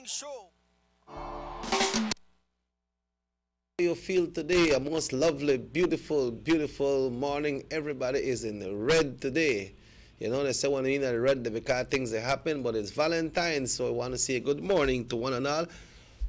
Show. You feel today a most lovely, beautiful, beautiful morning. Everybody is in the red today. You know, they say when you're in the red because things that happen, but it's Valentine's, so I want to say good morning to one and all.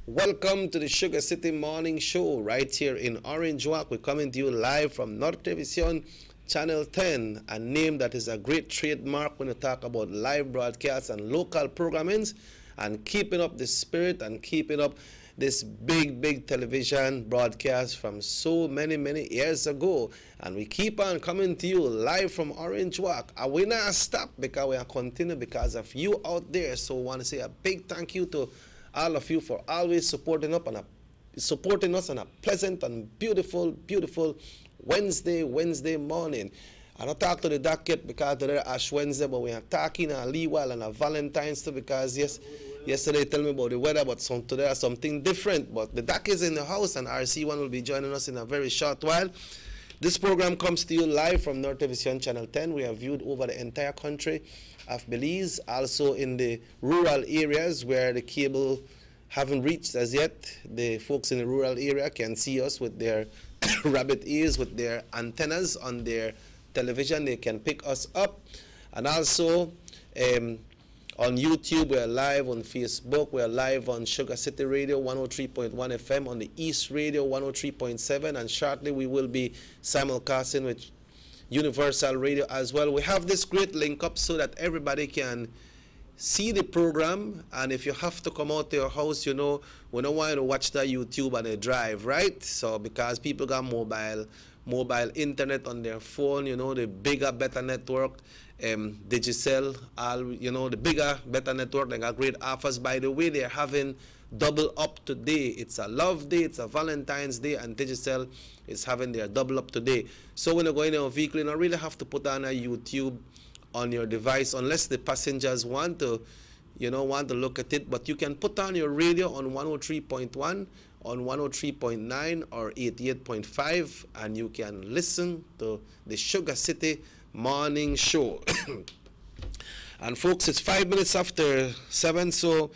Welcome to the Sugar City Morning Show right here in Orange Walk. We're coming to you live from North Television Channel 10, a name that is a great trademark when you talk about live broadcasts and local programmings and keeping up the spirit and keeping up this big television broadcast from so many years ago. And we keep on coming to you live from Orange Walk. And we not stop because we are continuing because of you out there. So I want to say a big thank you to all of you for always supporting us on a pleasant and beautiful Wednesday morning. I don't talk to the doc yet because today Ash Wednesday, but we are talking a Leewell and a Valentine's too because yesterday tell me about the weather, but today is something different. But the doc is in the house and RC1 will be joining us in a very short while. This program comes to you live from North Television Channel 10. We are viewed over the entire country of Belize, also in the rural areas where the cable haven't reached as yet. The folks in the rural area can see us with their rabbit ears, with their antennas on their television. They can pick us up. And also on YouTube, we're live on Facebook, we're live on Sugar City Radio 103.1 FM, on the East Radio 103.7, and shortly we will be simulcasting with Universal Radio as well. We have this great link up so that everybody can see the program, and if you have to come out to your house, you know, we don't want you to watch the YouTube on a drive, right? So because people got mobile internet on their phone, you know, the bigger, better network, Digicel, all, you know, the bigger, better network, they got great offers. By the way, they're having double up today. It's a love day, it's a Valentine's Day, and Digicel is having their double up today. So when you go in your vehicle, you don't really have to put on a YouTube on your device unless the passengers want to look at it. But you can put on your radio on 103.1, on 103.9 or 88.5, and you can listen to the Sugar City Morning Show. And folks, it's 5 minutes after 7, so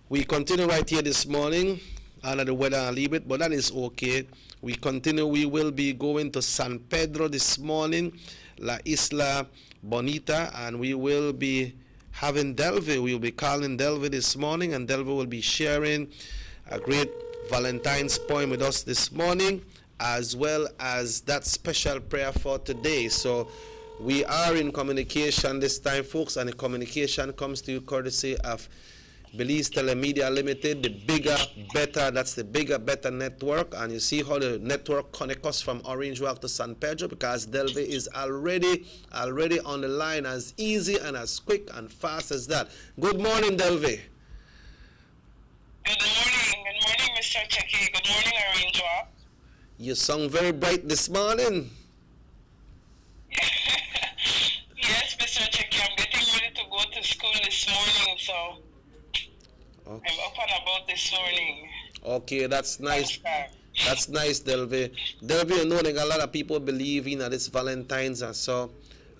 we continue right here this morning under the weather a little bit, but that is okay. We continue. We will be going to San Pedro this morning, La Isla Bonita, and we will be having Delve. We will be calling Delve this morning, and Delve will be sharing a great Valentine's poem with us this morning, as well as that special prayer for today. So we are in communication this time, folks, and the communication comes to you courtesy of Belize Telemedia Limited, the bigger, better, that's the bigger, better network. And you see how the network connects us from Orange Walk to San Pedro, because Delve is already on the line, as easy and as quick and fast as that. Good morning, Delve. Good morning, Mr. Checky. Good morning, Orange Walk. You sound very bright this morning. Yes, Mr. Checky, I'm getting ready to go to school this morning, so okay. I'm up and about this morning. Okay, that's nice. That's nice, Delve. Delve, you know, there are a lot of people believing that it's Valentine's and so,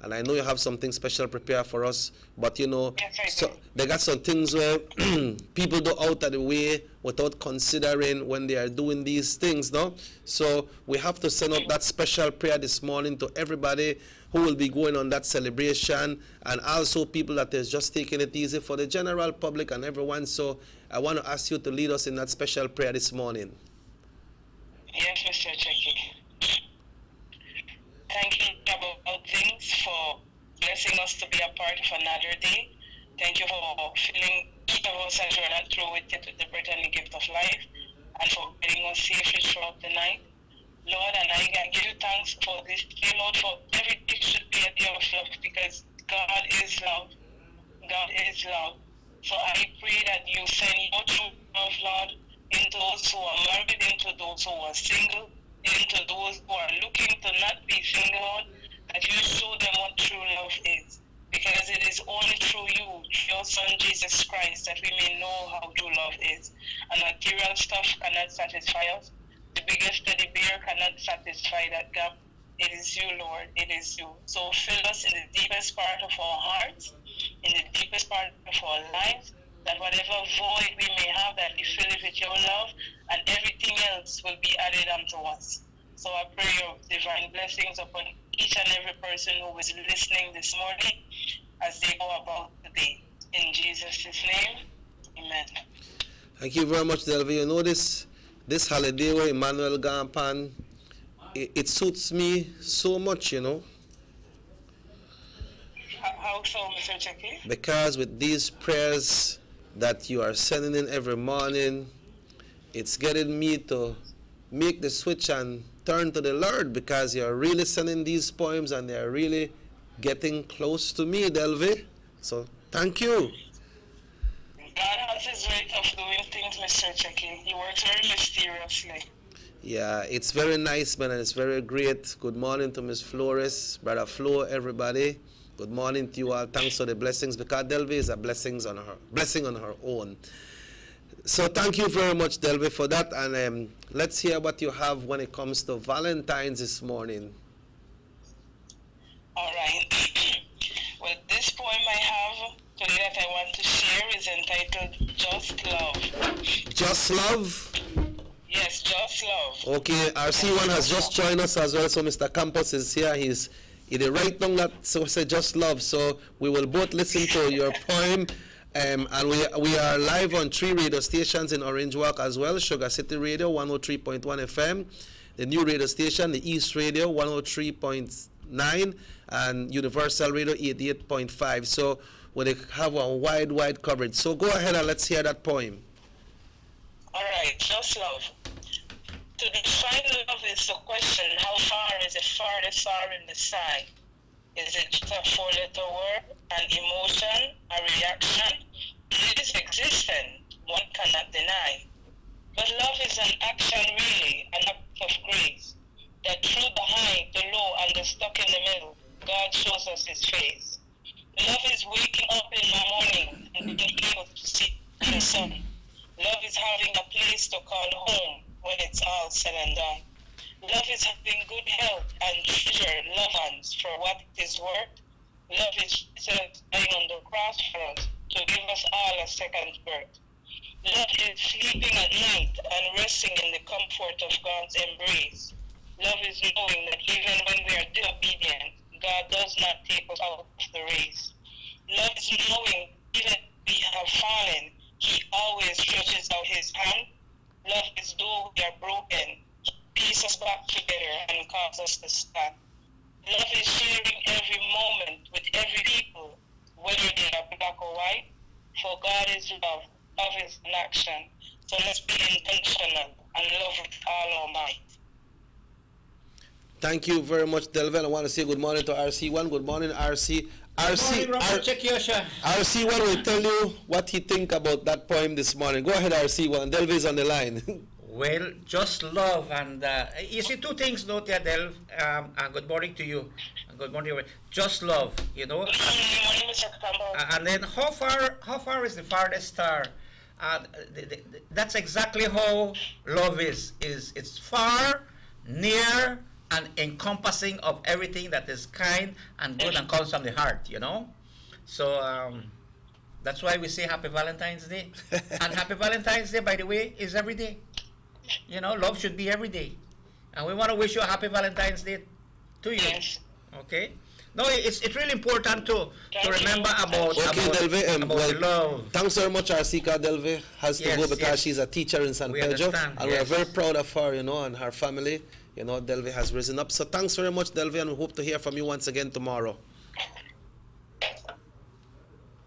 and I know you have something special prepared for us, but you know, yes, so they got some things where people go out of the way without considering when they are doing these things, no? So we have to send out that special prayer this morning to everybody who will be going on that celebration, and also people that is just taking it easy, for the general public and everyone. So I want to ask you to lead us in that special prayer this morning. Yes, Mr. Checky. Thank you, about things, for blessing us to be a part of another day. Thank you for filling each of us as we're not through with it with the breath and the gift of life, and for getting us safely throughout the night. Lord, and I can give you thanks for this day, Lord, for everything should be a day of love, because God is love. God is love. So I pray that you send your true love, Lord, into those who are married, into those who are single, into those who are looking to not be single, Lord, that you show them what true love is. Because it is only through you, your Son Jesus Christ, that we may know how true love is. And material stuff cannot satisfy us. The biggest teddy bear cannot satisfy that gap. It is you, Lord. It is you. So fill us in the deepest part of our hearts, in the deepest part of our lives, that whatever void we may have, that we fill it with your love, and everything else will be added unto us. So I pray your divine blessings upon each and every person who is listening this morning as they go about the day. In Jesus' name, amen. Thank you very much, Delvi. You know this holiday where Emmanuel Gampan, it suits me so much, you know. How so, Mr. Checky? Because with these prayers that you are sending in every morning, it's getting me to make the switch and turn to the Lord, because you're really sending these poems and they're really getting close to me, Delvi. So thank you. God has his way of doing things, Mr. Checky. He works very mysteriously. Yeah, it's very nice, man, and it's very great. Good morning to Miss Flores, Brother Flo, everybody. Good morning to you all. Thanks for the blessings, because Delvi is a blessing on her own. So thank you very much, Delvi, for that. And let's hear what you have when it comes to Valentine's this morning. All right. Well, this poem I have today that I want to share is entitled Just Love. Just Love? Yes, Just Love. Okay, RC1 has just joined us as well, so Mr. Campos is here. He did write down that, so say Just Love. So we will both listen to your poem. And we are live on 3 radio stations in Orange Walk as well. Sugar City Radio 103.1 FM, the new radio station, the East Radio 103.9, and Universal Radio 88.5. So we have a wide coverage. So go ahead and let's hear that poem. All right, Just Love. To define love is the question, how far is the farthest star in the sky? Is it just a 4-letter word, an emotion, a reaction? It is existent, one cannot deny. But love is an action really, an act of grace, that through the high, the low, and the stuck in the middle, God shows us his face. Love is waking up in the morning and being able to see the sun. Love is having a place to call home when it's all said and done. Love is having good health and treasure loved ones for what it is worth. Love is Jesus dying on the cross for us to give us all a second birth. Love is sleeping at night and resting in the comfort of God's embrace. Love is knowing that even when we are disobedient, God does not take us out of the race. Love is knowing even if we have fallen, he always stretches out his hand. Love is though we are broken, piece us back together and cause us to stand. Love is sharing every moment with every people, whether they are black or white. For God is love, love is an action. So let's be intentional and love with all our might. Thank you very much, Delvin. I want to say good morning to RC1. Good morning, RC. RC1 will tell you what he think about that poem this morning. Go ahead, RC1. Delvin is on the line. Well, just love, and you see two things, note there, Delv. Good morning to you. Good morning. Just love, you know. And then how far is the farthest star? That's exactly how love is. It's far, near, and encompassing of everything that is kind and good and comes from the heart, you know. So that's why we say Happy Valentine's Day. And Happy Valentine's Day, by the way, is every day. You know, love should be every day. And we want to wish you a Happy Valentine's Day to you. Yes. Okay? No, it's really important to remember about love. Thanks very much, Arsika. Delve has to go because she's a teacher in San Pedro. And we are very proud of her, you know, and her family. You know, Delve has risen up. So thanks very much, Delve, and we hope to hear from you once again tomorrow.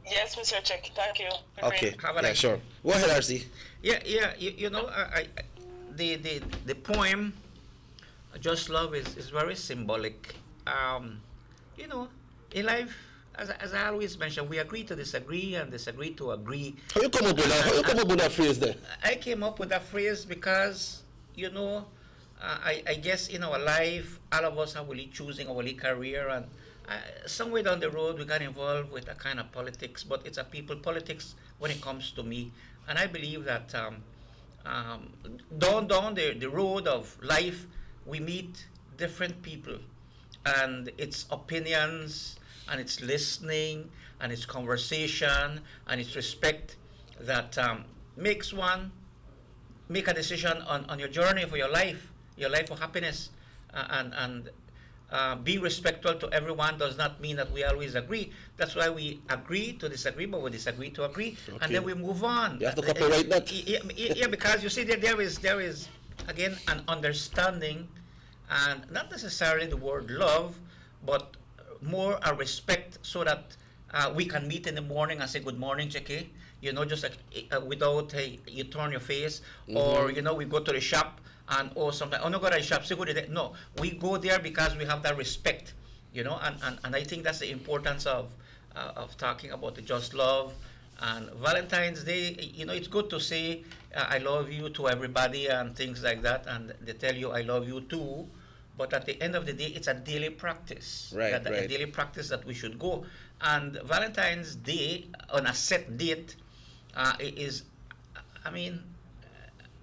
Yes, Mr. Check. Thank you. Okay. Yeah, sure. Go ahead, RC. Yeah. You know, the poem, Just Love, is very symbolic. You know, in life, as I always mention, we agree to disagree and disagree to agree. How you come up with that phrase there? I came up with that phrase because, you know, I guess in our life, all of us are really choosing our career, and somewhere down the road we got involved with a kind of politics, but it's a people politics when it comes to me. And I believe that down the road of life, we meet different people, and it's opinions, and it's listening, and it's conversation, and it's respect that makes one make a decision on your journey for your life for happiness, and being respectful to everyone does not mean that we always agree. That's why we agree to disagree, but we disagree to agree, and then we move on. You have to copyright that. Yeah, because you see that there is again an understanding, and not necessarily the word love, but more a respect, so that we can meet in the morning and say good morning, Jackie. You know, just like without you turn your face, or you know, we go to the shop and sometimes no, go to the shop, say good day. No, we go there because we have that respect, you know, and I think that's the importance of talking about the just love. And Valentine's Day, you know, it's good to say I love you to everybody and things like that, and they tell you I love you too. But at the end of the day, it's a daily practice. Right, A daily practice that we should go. And Valentine's Day on a set date is, I mean,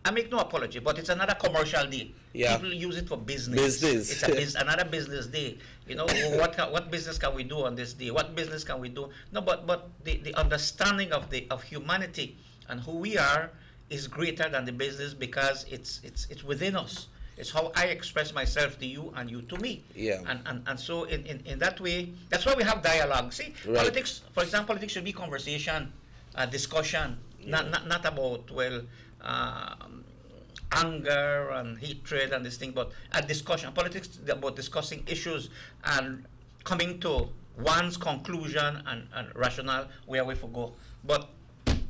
I make no apology, but it's another commercial day. Yeah. People use it for business. It's another business day. You know, what business can we do on this day? What business can we do? No, but the understanding of humanity and who we are is greater than the business, because it's within us. It's how I express myself to you and you to me. Yeah. And so in that way, that's why we have dialogue. See, right. Politics, for example, politics should be conversation, discussion, not about, well, anger and hatred and this thing, but a discussion. Politics is about discussing issues and coming to one's conclusion and rationale where we go. But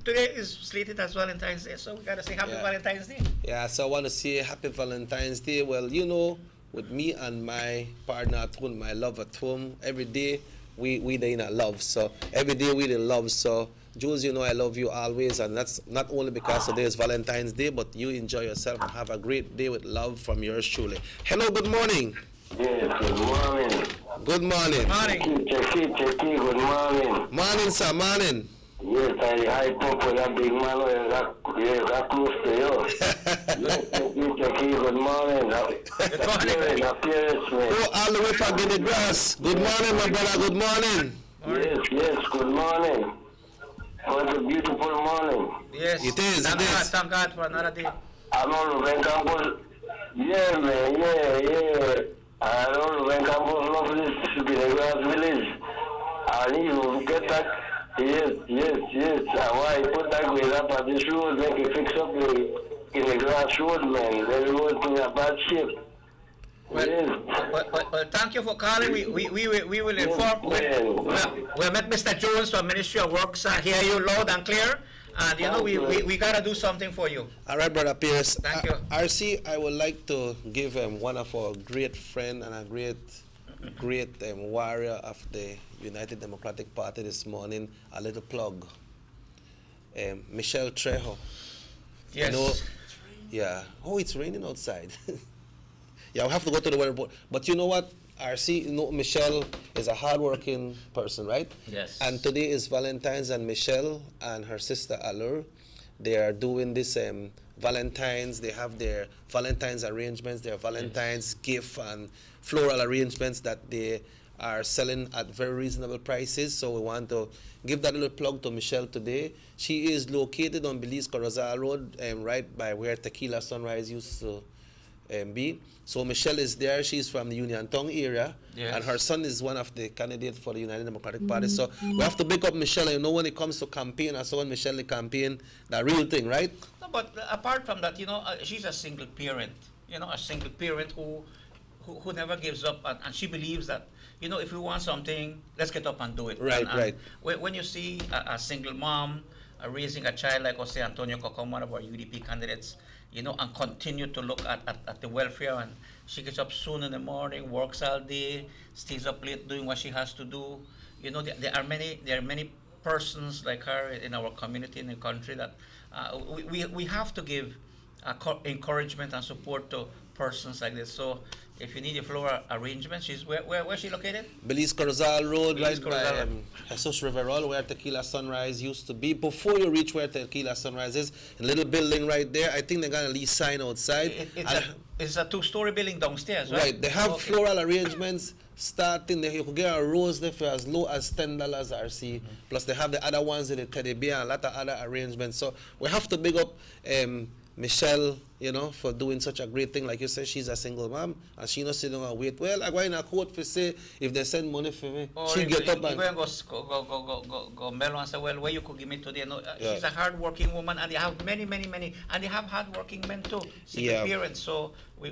today is slated as Valentine's Day, so we gotta say Happy Valentine's Day. Yeah, so I want to say Happy Valentine's Day. Well, you know, with me and my partner at home, my love at home, every day we they in a love. So every day we in love. So Jules, you know I love you always, and that's not only because today is Valentine's Day, but you enjoy yourself and have a great day with love from yours truly. Hello, good morning. Yes, good morning. Good morning. Morning. Checky, good morning. Morning, sir, morning. Yes, I pop with a big man that close to you. Yes, Checky, good morning. Go all the way from Guinea Grass. Good morning, my brother, good morning. Yes, good morning. What a beautiful morning. Yes, it is. Thank God for another day. I'm on Ruben Campos. Yeah, man, yeah. I know Ruben Campos love this Guinea Grass village. And you get that. Yes. Why put that way up at this road, make it fix up in the grass road, man. The road in a bad shape. Well, Yes. well, thank you for calling. We will inform. We'll met Mr. Jones from Ministry of Works hear you loud and clear. And you know, we gotta do something for you. All right, Brother Pierce. Thank you. RC, I would like to give one of our great friend and a great warrior of the United Democratic Party this morning a little plug. Michelle Trejo. Yes. You know, yeah. Oh, it's raining outside. Yeah, we have to go to the weather report. But you know what, RC, you know, Michelle is a hardworking person, right? Yes. And today is Valentine's, and Michelle and her sister Allure, they are doing this Valentine's. They have their Valentine's arrangements, their Valentine's gift and floral arrangements that they are selling at very reasonable prices. So we want to give that little plug to Michelle today. She is located on Belize Corozal Road, right by where Tequila Sunrise used to be. So Michelle is there. She's from the Union Town area, and her son is one of the candidates for the United Democratic Party. So we have to pick up Michelle. You know, when it comes to campaign, I saw when Michelle campaign, the real thing, right? No, but apart from that, you know, she's a single parent. You know, a single parent who never gives up, and she believes that, you know, if we want something, let's get up and do it. Right, right. When you see a single mom raising a child like Jose Antonio Cocom, one of our UDP candidates, you know, and continue to look at the welfare, and she gets up soon in the morning, works all day, stays up late doing what she has to do. You know, there are many persons like her in our community, in the country, that we have to give encouragement and support to persons like this. So if you need a floral arrangement, she's where's she located? Belize Corozal Road, Belize right by Jesus Riverol, where Tequila Sunrise used to be. Before you reach where Tequila Sunrise is, a little building right there. I think they got a lease sign outside. It's a two-story building downstairs, right? Right. They have floral arrangements starting there, you could get a rose there for as low as $10 RC. Plus they have the other ones in the teddy bear and a lot of other arrangements. So we have to big up Michelle, you know, for doing such a great thing. Like you said, she's a single mom and she not sitting and wait. Well, I go in a quote for say if they send money for me, she get up and go Melo and say, well, where you could give me today? No, she's a hard-working woman, and they have many, and they have hard-working men too, single parents. So we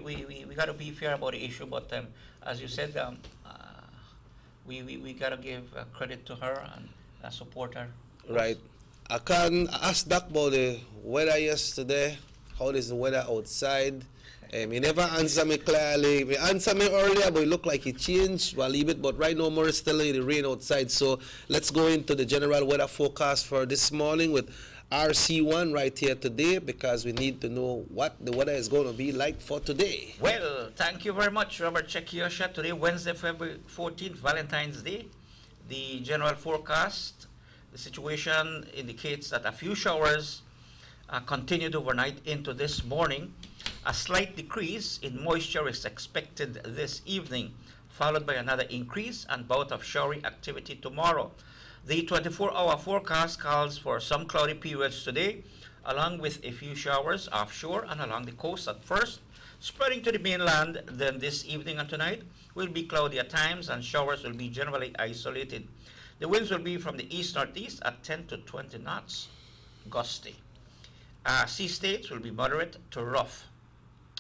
got to be fair about the issue. But as you said, we got to give credit to her and support her. Right. I can ask Doc about the weather yesterday. How is the weather outside? He never answered me clearly. He answered me earlier, but it looked like it changed. Well, leave it. But right now, more is still in the rain outside. So let's go into the general weather forecast for this morning with RC1 right here today, because we need to know what the weather is going to be like for today. Well, thank you very much, Robert Chekiosha. Today, Wednesday, February 14th, Valentine's Day. The general forecast, the situation indicates that a few showers continued overnight into this morning. A slight decrease in moisture is expected this evening, followed by another increase and bout of showery activity tomorrow. The 24-hour forecast calls for some cloudy periods today, along with a few showers offshore and along the coast at first, spreading to the mainland. Then this evening and tonight will be cloudy at times, and showers will be generally isolated. The winds will be from the east-northeast at 10 to 20 knots, gusty. Sea states will be moderate to rough.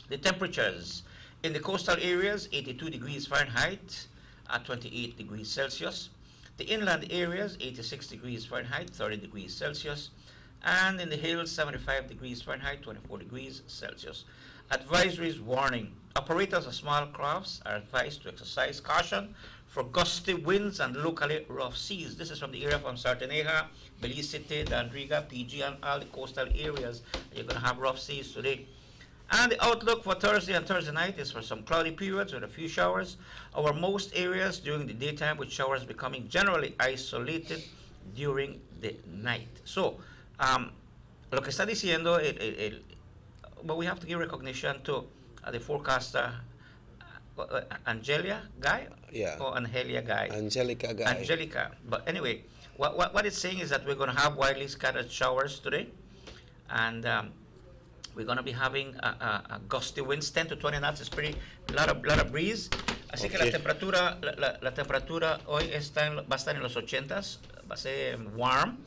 The temperatures in the coastal areas, 82 degrees Fahrenheit at 28 degrees Celsius. The inland areas, 86 degrees Fahrenheit, 30 degrees Celsius. And in the hills, 75 degrees Fahrenheit, 24 degrees Celsius. Advisories warning. Operators of small crafts are advised to exercise caution for gusty winds and locally rough seas. This is from the area from Sarteneja, Belize City, Dandriga, PG, and all the coastal areas. You're going to have rough seas today. And the outlook for Thursday and Thursday night is for some cloudy periods with a few showers over most areas during the daytime, with showers becoming generally isolated during the night. So, lo que está diciendo, but we have to give recognition to the forecaster, Angelia Guy? Yeah. Or Angelia Guy? Angelica Guy. Angelica. But anyway, what it's saying is that we're going to have widely scattered showers today. And we're going to be having a gusty winds, 10 to 20 knots. It's pretty, a lot of breeze. Así que la temperatura hoy va a estar en los 80s, va a ser warm.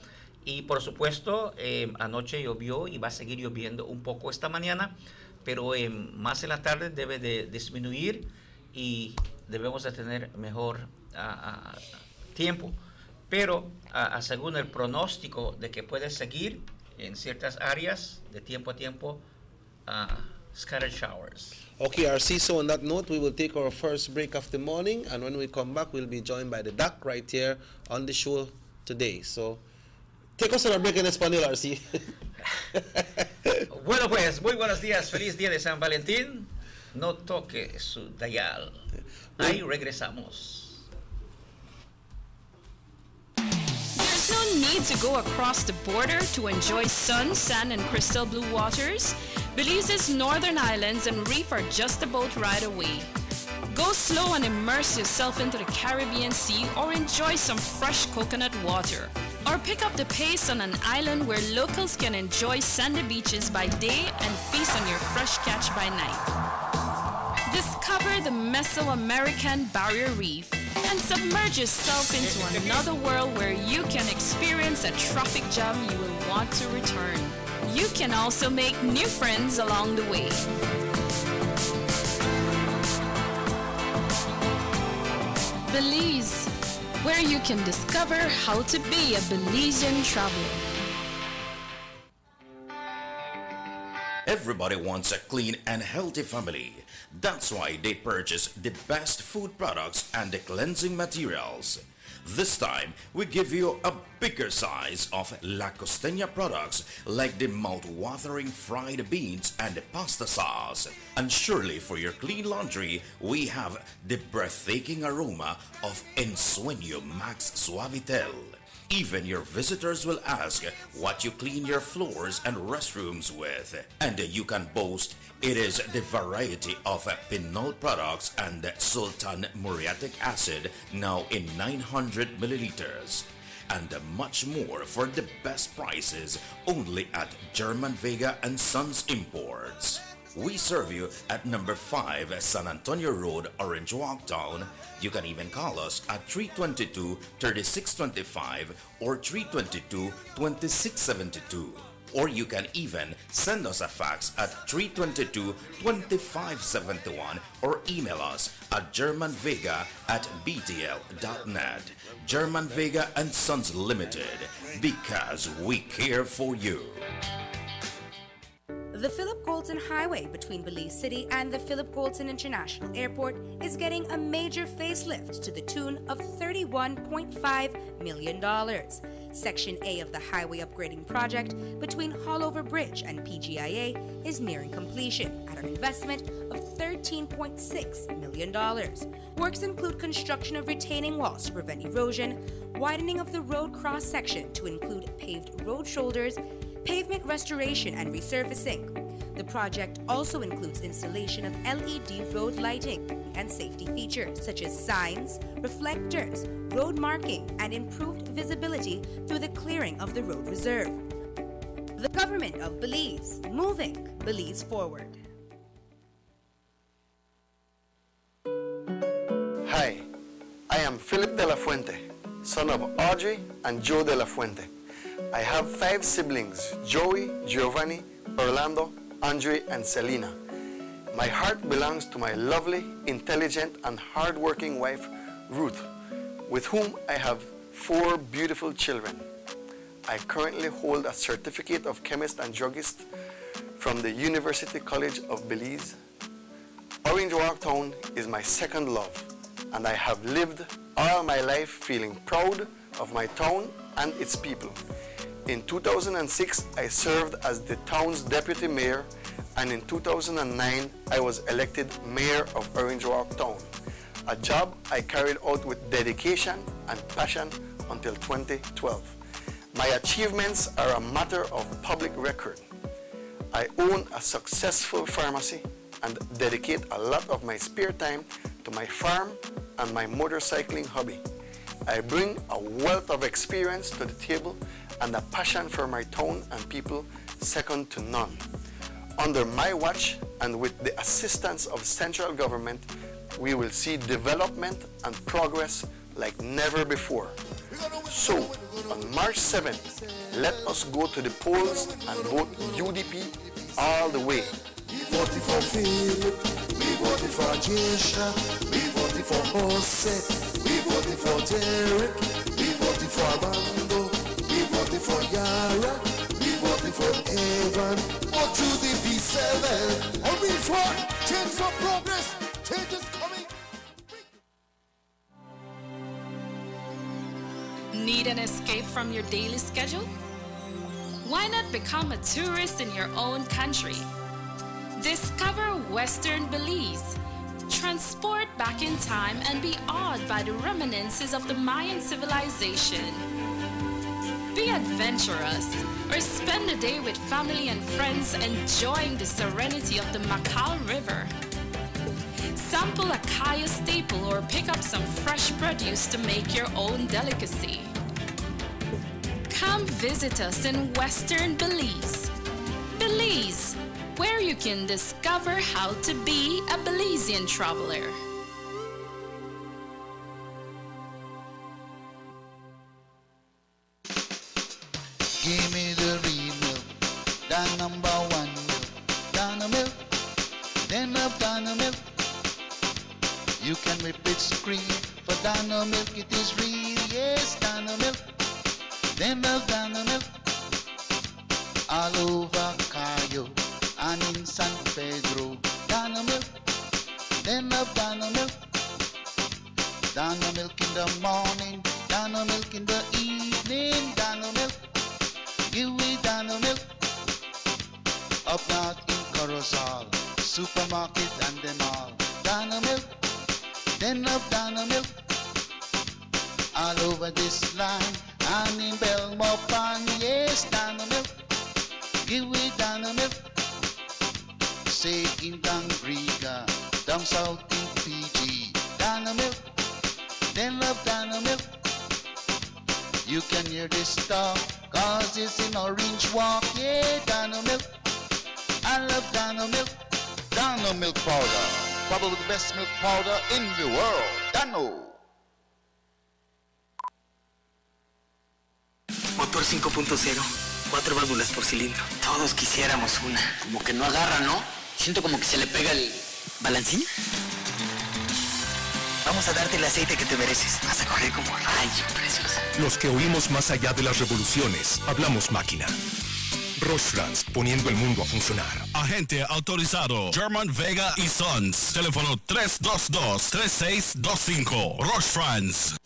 Y por supuesto, anoche llovió y va a seguir lloviendo un poco esta mañana, pero más en la tarde debe de disminuir y debemos de tener mejor tiempo. Pero según el pronóstico de que puede seguir en ciertas áreas de tiempo a tiempo, scattered showers. Okay, RC, so on that note, we will take our first break of the morning, and when we come back, we'll be joined by the doc right here on the show today. So, take us on a break en español, RC. Bueno, pues, muy buenos días. Feliz día de San Valentín. No toque su dial. Ahí regresamos. There's no need to go across the border to enjoy sun, sand, and crystal blue waters. Belize's northern islands and reef are just a boat ride away. Go slow and immerse yourself into the Caribbean Sea, or enjoy some fresh coconut water. Or pick up the pace on an island where locals can enjoy sandy beaches by day and feast on your fresh catch by night. Discover the Mesoamerican Barrier Reef and submerge yourself into another world where you can experience a traffic jam you will want to return. You can also make new friends along the way. Belize, where you can discover how to be a Belizean traveler. Everybody wants a clean and healthy family. That's why they purchase the best food products and the cleansing materials. This time, we give you a bigger size of La Costeña products like the mouth-watering fried beans and the pasta sauce. And surely for your clean laundry, we have the breathtaking aroma of Ensueño Max Suavitel. Even your visitors will ask what you clean your floors and restrooms with. And you can boast it is the variety of Pinol products and Sultan muriatic acid now in 900 milliliters. And much more for the best prices only at German Vega and Sons Imports. We serve you at number 5 San Antonio Road, Orange Walk Town. You can even call us at 322-3625 or 322-2672. Or you can even send us a fax at 322-2571 or email us at germanvega@btl.net. German Vega and Sons Limited, because we care for you. The Philip Goulton Highway between Belize City and the Philip Goulton International Airport is getting a major facelift to the tune of $31.5 million. Section A of the highway upgrading project between Hollover Bridge and PGIA is nearing completion at an investment of $13.6 million. Works include construction of retaining walls to prevent erosion, widening of the road cross section to include paved road shoulders, pavement restoration and resurfacing. The project also includes installation of LED road lighting and safety features such as signs, reflectors, road marking, and improved visibility through the clearing of the road reserve. The government of Belize, moving Belize forward. Hi, I am Philip de la Fuente, son of Audrey and Joe de la Fuente. I have 5 siblings, Joey, Giovanni, Orlando, Andre, and Selena. My heart belongs to my lovely, intelligent, and hard-working wife, Ruth, with whom I have 4 beautiful children. I currently hold a certificate of chemist and druggist from the University College of Belize. Orange Walk Town is my second love, and I have lived all my life feeling proud of my town and its people. In 2006, I served as the town's deputy mayor, and in 2009, I was elected mayor of Orange Walk Town, a job I carried out with dedication and passion until 2012. My achievements are a matter of public record. I own a successful pharmacy and dedicate a lot of my spare time to my farm and my motorcycling hobby. I bring a wealth of experience to the table and a passion for my town and people second to none. Under my watch and with the assistance of central government, we will see development and progress like never before. So, on March 7th, let us go to the polls and vote UDP all the way. We voted for Philip, we voted for Jesha, we voted for Jose, we voted for Derek, we voted for Bando, we voted for Yara, we voted for Evan, or to the B7. And which one? Change for progress, change is coming. Need an escape from your daily schedule? Why not become a tourist in your own country? Discover Western Belize. Transport back in time and be awed by the reminiscences of the Mayan civilization. Be adventurous or spend a day with family and friends enjoying the serenity of the Macau River. Sample a kaya staple or pick up some fresh produce to make your own delicacy. Come visit us in Western Belize. Belize, where you can discover how to be a Belizean traveler. Give me the real milk, the #1 milk, Dana milk, then of Dana milk. You can whip its cream for Dana milk, it is real, yes, Dana milk, then of Dana milk. All over Cayo and in San Pedro, Dana milk, then of Dana milk. Dana milk in the morning, Dana milk in the evening, Dana milk. Give me Dana milk. Up north in Corozal, supermarket and them all. Dana milk, then of Dana milk. All over this land Down in Belmore Pond, yes, Dano milk. Give me Dano milk. Say in Dangriga, down south in Fiji, Dano milk. Then love Dano milk. You can hear this talk, cause it's in Orange Walk, yeah, Dano milk. I love Dano milk. Dano milk powder, probably the best milk powder in the world. Dano. Motor 5.0, 4 válvulas por cilindro. Todos quisiéramos una. Como que no agarra, ¿no? Siento como que se le pega el balancín. Vamos a darte el aceite que te mereces. Vas a correr como rayo, preciosa. Los que oímos más allá de las revoluciones, hablamos máquina. Rostrands, poniendo el mundo a funcionar. Agente autorizado German Vega y Sons. Teléfono 322-3625. Rostrands.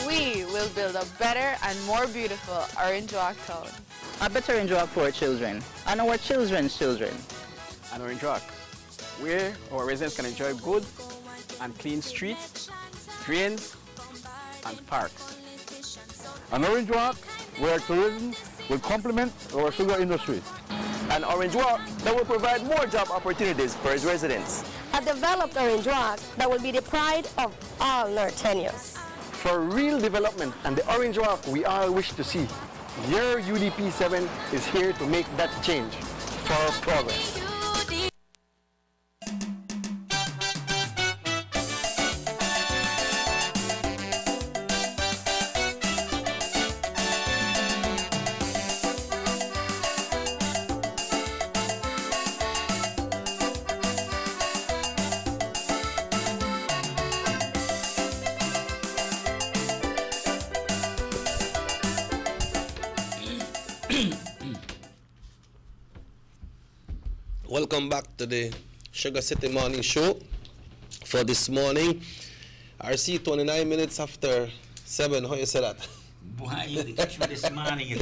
We will build a better and more beautiful Orange Walk town. A better Orange Walk for our children and our children's children. An Orange Walk, where our residents can enjoy good and clean streets, drains, and parks. An Orange Walk where tourism will complement our sugar industry. An Orange Walk that will provide more job opportunities for its residents. A developed Orange Walk that will be the pride of all Northenians. For real development and the Orange Walk we all wish to see, your UDP 7 is here to make that change for progress. Welcome back to the Sugar City Morning Show for this morning. RC, 29 minutes after 7. How you say that? Boy, you catch me this morning.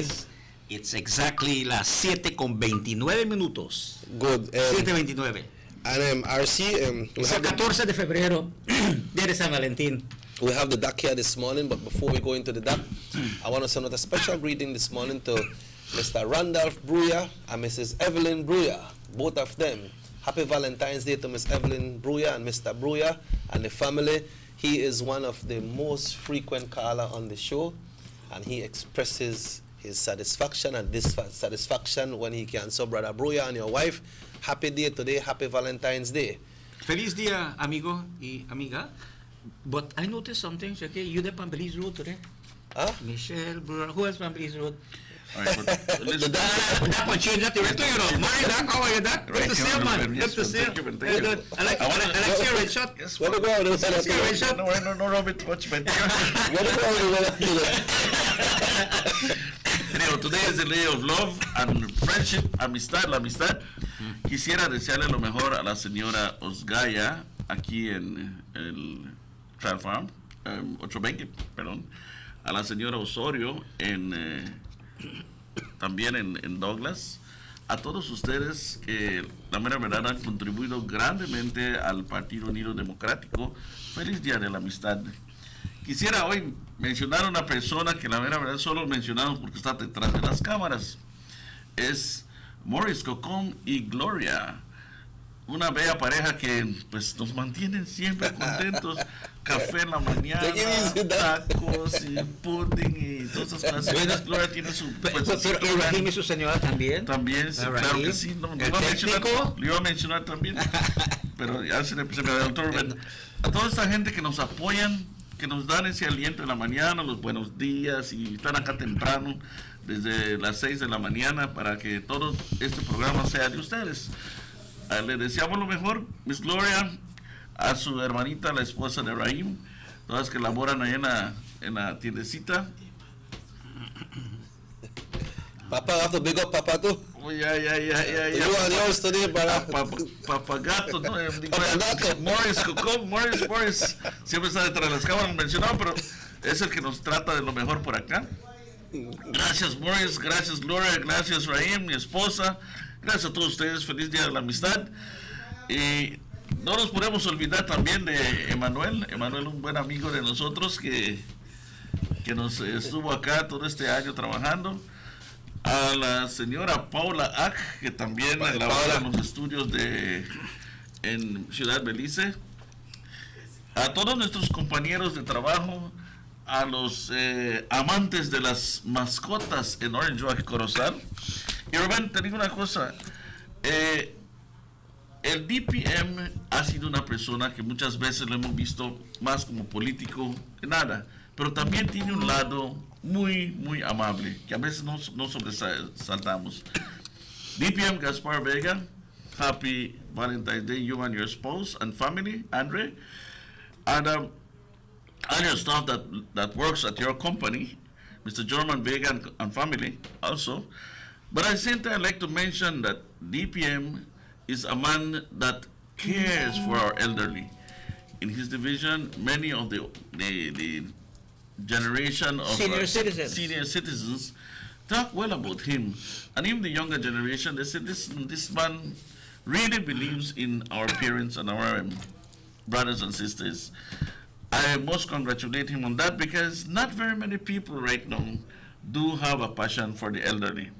It's exactly las 7:29 minutos. Good. 7:29. And RC, it's el 14 de febrero, Día de San Valentín. We have the duck here this morning, but before we go into the duck, I want to send out a special greeting this morning to Mr. Randolph Bruya and Mrs. Evelyn Bruya, both of them. Happy Valentine's Day to Miss Evelyn Bruya and Mr. Bruya and the family. He is one of the most frequent caller on the show, and he expresses his satisfaction and dissatisfaction when he can. So, Brother Bruya and your wife, happy day today, happy Valentine's Day. Feliz día, amigo y amiga. But I noticed something, okay? You the Pambelis Road today? Huh? Michelle, Bruya, who else Pambelis Road? All right, but that one change that director, you know. Mine, that, how are you, that? Good to see you, man. Good to see you. I like your red shot. Yes, where to go? I like your red shot. No, Robert, watch me. Where to go? Anyway, today is the day of love and friendship, amistad, la amistad. Quisiera desearle lo mejor a la señora Osgaya aquí en el Trial Farm, 820, perdón. A la señora Osorio también en Douglas, a todos ustedes que la mera verdad han contribuido grandemente al Partido Unido Democrático. Feliz Día de la Amistad. Quisiera hoy mencionar a una persona que la mera verdad solo mencionamos porque está detrás de las cámaras. Es Morris Cocón y Gloria, una bella pareja que pues nos mantienen siempre contentos. Café en la mañana, tacos y pudding y todas esas cosas. Bueno, Gloria tiene su... Pero Rahim y su señora también. También, sí, claro que sí. No, lo iba a mencionar también. Pero ya se me adelantó. A toda esta gente que nos apoyan, que nos dan ese aliento en la mañana, los buenos días y están acá temprano desde las 6 de la mañana para que todo este programa sea de ustedes. Le deseamos lo mejor, Miss Gloria, a su hermanita, la esposa de Rahim, todas que laboran ahí en la tiendecita. Papa, have to big up Papa too. Oh, yeah. You and yours today, brother. Papagato, ¿no? Morris. Siempre está detrás de las cámaras mencionado, pero es el que nos trata de lo mejor por acá. Gracias, Morris. Gracias, Gloria. Gracias, Rahim, mi esposa. Gracias a todos ustedes. Feliz Día de la Amistad. Y no nos podemos olvidar también de Emanuel, un buen amigo de nosotros que que nos estuvo acá todo este año trabajando, a la señora Paula Ack, que también labora en los estudios en Ciudad Belice, a todos nuestros compañeros de trabajo, a los amantes de las mascotas en Orange Walk y Corozal. Y Rubén, te digo una cosa, el DPM ha sido una persona que muchas veces lo hemos visto más como político que nada, pero también tiene un lado muy, muy amable, que a veces no sobresaltamos. DPM Gaspar Vega, happy Valentine's Day, you and your spouse and family, Andre, and your staff that works at your company, Mr. German Vega and family also. But at the same time, I'd like to mention that DPM is a man that cares for our elderly. In his division, many of the generation of senior citizens talk well about him. And even the younger generation, they say, this man really believes in our parents and our brothers and sisters. I must congratulate him on that, because not very many people right now do have a passion for the elderly.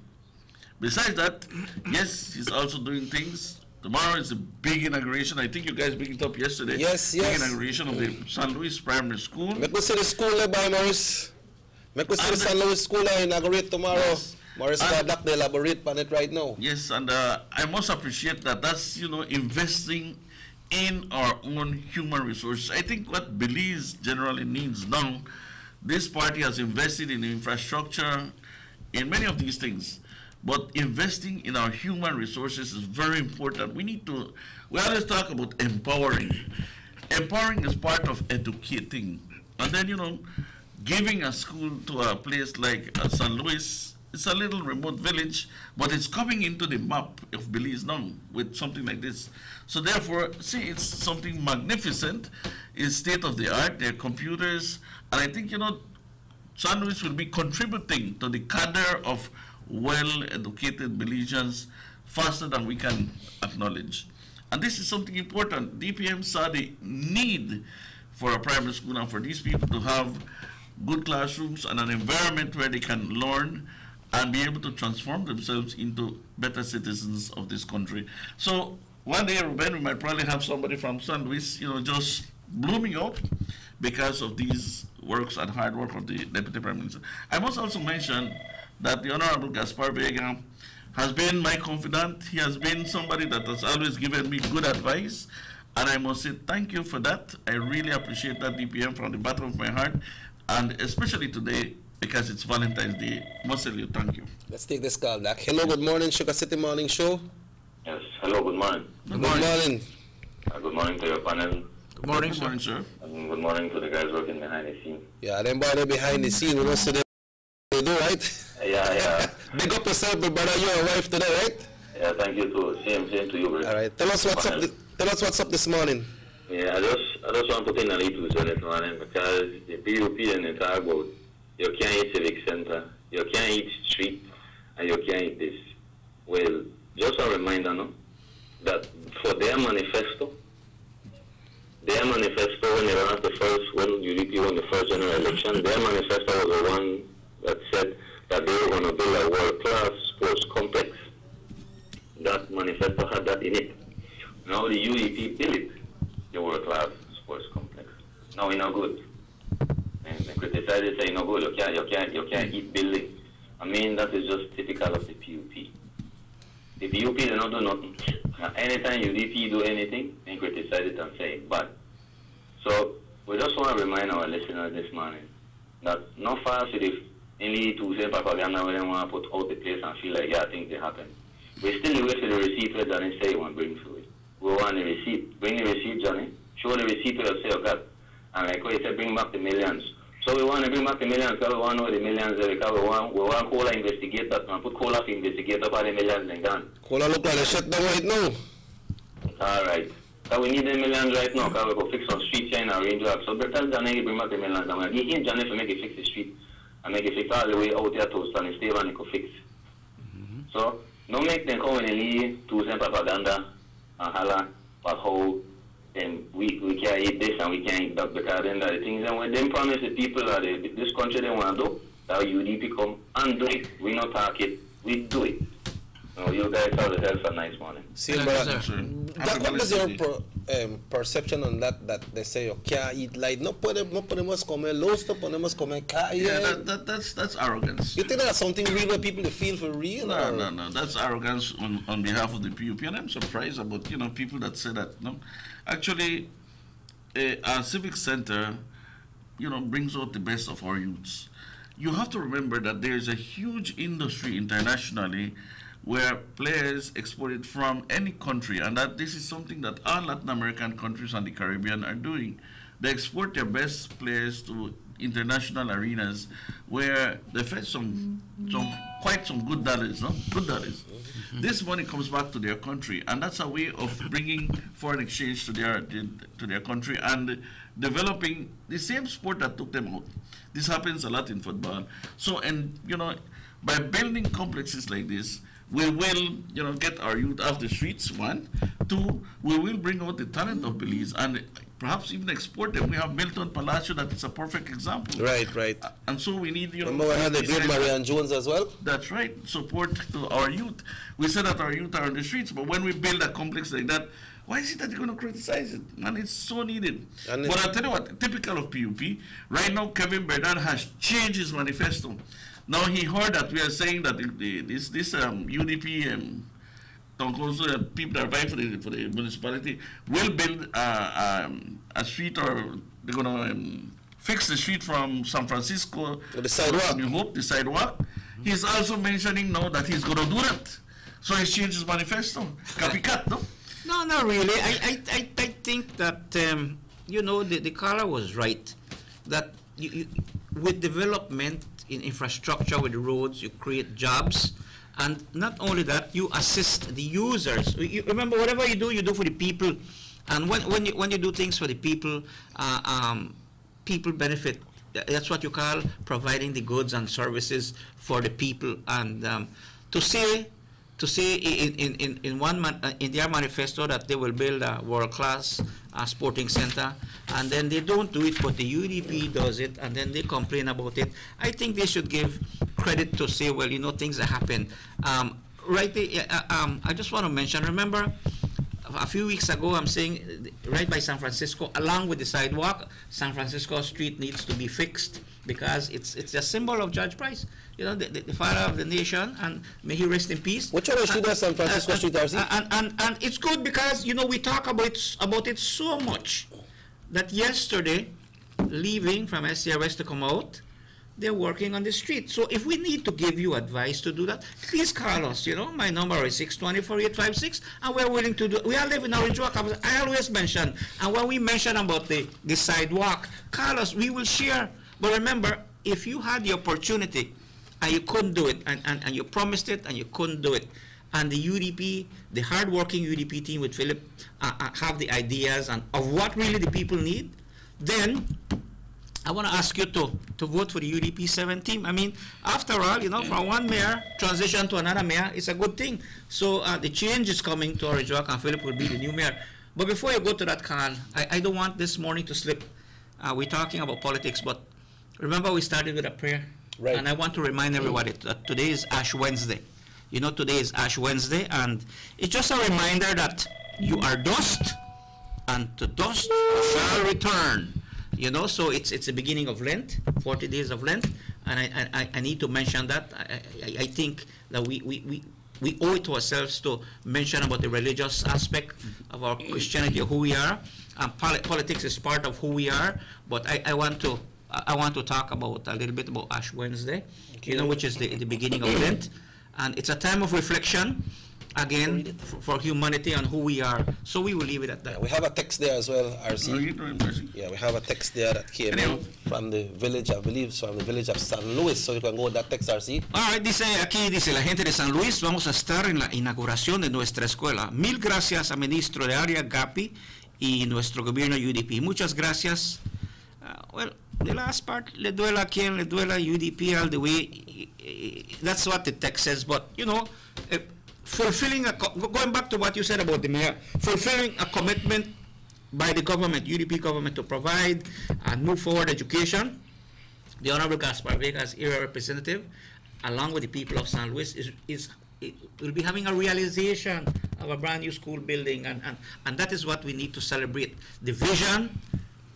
Besides that, yes, he's also doing things. Tomorrow is a big inauguration. I think you guys picked it up yesterday. Yes. Big inauguration of the San Luis Primary School. Make we see the school there by Morris. Make we see the San Luis School inaugurate tomorrow. Yes. Morris Padlock, they elaborate on it right now. Yes, and I must appreciate that. That's, investing in our own human resources. I think what Belize generally needs now, this party has invested in infrastructure, in many of these things. But investing in our human resources is very important. We always talk about empowering. Empowering is part of educating. And then, giving a school to a place like San Luis, it's a little remote village, but it's coming into the map of Belize now with something like this. So therefore, see, it's something magnificent. It's state of the art, there are computers, and I think, San Luis will be contributing to the cadre of well-educated Belizeans faster than we can acknowledge. And this is something important. DPM saw the need for a primary school and for these people to have good classrooms and an environment where they can learn and be able to transform themselves into better citizens of this country. So one day, Ruben, we might probably have somebody from San Luis, just blooming up because of these works and hard work of the Deputy Prime Minister. I must also mention that the Honorable Gaspar Vega has been my confidant. He has been somebody that has always given me good advice, and I must say thank you for that. I really appreciate that, DPM, from the bottom of my heart, and especially today, because it's Valentine's Day. Must tell you thank you. Let's take this call back. Hello, good morning, Sugar City Morning Show. Yes, hello, good morning. Good morning. Good morning to your panel. Good morning, sir. And good morning to the guys working behind the scene. Yeah, them boys behind the scene, we don't see them do, right? Yeah. Big up yourself, brother. Your wife today, right? Yeah, thank you too. Same to you, bro. All right. Tell us what's up. Tell us what's up this morning. Yeah, I just want to put in a little on it, morning, because the PUP and the talk about you can't eat civic center, you can't eat street, and you can't eat this. Well, just a reminder, no, that for their manifesto when they ran when UDP won the first general election, their manifesto was the one that said that they were going to build a world-class sports complex. That manifesto had that in it. Now the UDP built it, the world-class sports complex. Now it's not good. And they criticize it, say no good, you can't eat building. I mean, that is just typical of the PUP. The PUP, they don't do nothing. Anytime UDP do anything, they criticize it and say it's bad. So we just want to remind our listeners this morning that not far if any two-cent propaganda where they want to put out the place and feel like, things they happen. We still wait for the receipt where Johnny say he want to bring through it. We want the receipt. Bring the receipt, Johnny. Show the receipt where you say, okay. And like what he said, bring back the millions. So we want to bring back the millions because we want to know the millions there, because we want Cola investigate that and put Cola to investigate about the millions and gone. Cola look like a shut down right now. All right. So we need the millions right now because we go fix some streets here in our range. So tell Johnny to bring back the millions. I'm going to give him Johnny to make it fix the street and make it fix all the way out there to Stanley Steve and he could fix. So don't make them come in and leave 2 cent propaganda and holla about how and we can't eat this and we can't eat that because then the things. And when them promise the people that this country they want to do, that UDP come and do it. We not talk it, we do it. You guys have the health a nice morning. See, what is your perception on that they say you can't eat light? No podemos comer los, no podemos comer calle. Yeah, that's arrogance. You think that's something real where people feel for real? No. That's arrogance on behalf of the PUP, and I'm surprised about people that say that. No, actually, our civic center, brings out the best of our youths. You have to remember that there is a huge industry internationally where players exported from any country, and that this is something that all Latin American countries and the Caribbean are doing. They export their best players to international arenas where they fetch quite some good dollars, no? Good dollars. This money comes back to their country, and that's a way of bringing foreign exchange to their country and developing the same sport that took them out. This happens a lot in football. So, by building complexes like this, we will, get our youth off the streets, one. Two, we will bring out the talent of Belize and perhaps even export them. We have Milton Palacio that is a perfect example. Right. And so we need, Remember we had the great Marianne Jones as well? That's right. Support to our youth. We said that our youth are on the streets, but when we build a complex like that, why is it that you're going to criticize it? Man, it's so needed. But I'll tell you what, typical of PUP, right now Kevin Bernard has changed his manifesto. Now he heard that we are saying that this UDP people that are vying for the municipality will build a street, or they're going to fix the street from San Francisco the sidewalk. New Hope, the sidewalk. He's also mentioning now that he's going to do that. So he's changed his manifesto. Copycat, no? No, not really. I think that the caller was right. That with development in infrastructure, with the roads, you create jobs, and not only that, you assist the users. You remember, whatever you do for the people, and when you do things for the people, people benefit. That's what you call providing the goods and services for the people. And to say in their manifesto that they will build a world-class sporting center, and then they don't do it, but the UDP does it, and then they complain about it. I think they should give credit to say, well, things that happen. I just want to mention, remember, a few weeks ago, I'm saying, right by San Francisco, along with the sidewalk, San Francisco Street needs to be fixed because it's a symbol of Judge Price. The father of the nation, and may he rest in peace. Which other street is San Francisco Street, RC? And it's good because, we talk about it so much that yesterday, leaving from SCRS to come out, they're working on the street. So if we need to give you advice to do that, please call us. My number is 620-4856, and we're willing to do it. We all live in Orange Walk. I always mention, and when we mention about the sidewalk, call us. We will share. But remember, if you had the opportunity and you couldn't do it, and you promised it and you couldn't do it, and the UDP, the hard-working UDP team with Philip, have the ideas and of what really the people need, then I want to ask you to vote for the UDP 7 team. I mean, after all, from one mayor transition to another mayor, it's a good thing. So the change is coming to Orange Walk, and Philip will be the new mayor. But before you go to that, Carl, I don't want this morning to slip. We're talking about politics, but remember we started with a prayer. Right. And I want to remind everybody that today is Ash Wednesday. Today is Ash Wednesday, and it's just a reminder that you are dust, and to dust shall return. So it's the beginning of Lent, 40 days of Lent, and I need to mention that. I think that we owe it to ourselves to mention about the religious aspect of our Christianity, of who we are, and politics is part of who we are. But I want to talk about a little bit about Ash Wednesday, which is the beginning of Lent, and it's a time of reflection. Again, for humanity and who we are. So we will leave it at that. We have a text there as well, RC. Yeah, we have a text there that came in from the village, I believe, from the village of San Luis. So you can go with that text, RC. All right, dice la gente de San Luis, vamos a estar en la inauguración de nuestra escuela. Mil gracias a ministro de área, Gapi, y nuestro gobierno UDP. Muchas gracias. Well, the last part, le duela a quien le duela, UDP all the way. That's what the text says, but, fulfilling going back to what you said about the mayor, fulfilling a commitment by the government, UDP government, to provide and move forward education. The Honorable Gaspar Vega, as area representative, along with the people of San Luis, will be having a realization of a brand new school building, and that is what we need to celebrate: the vision,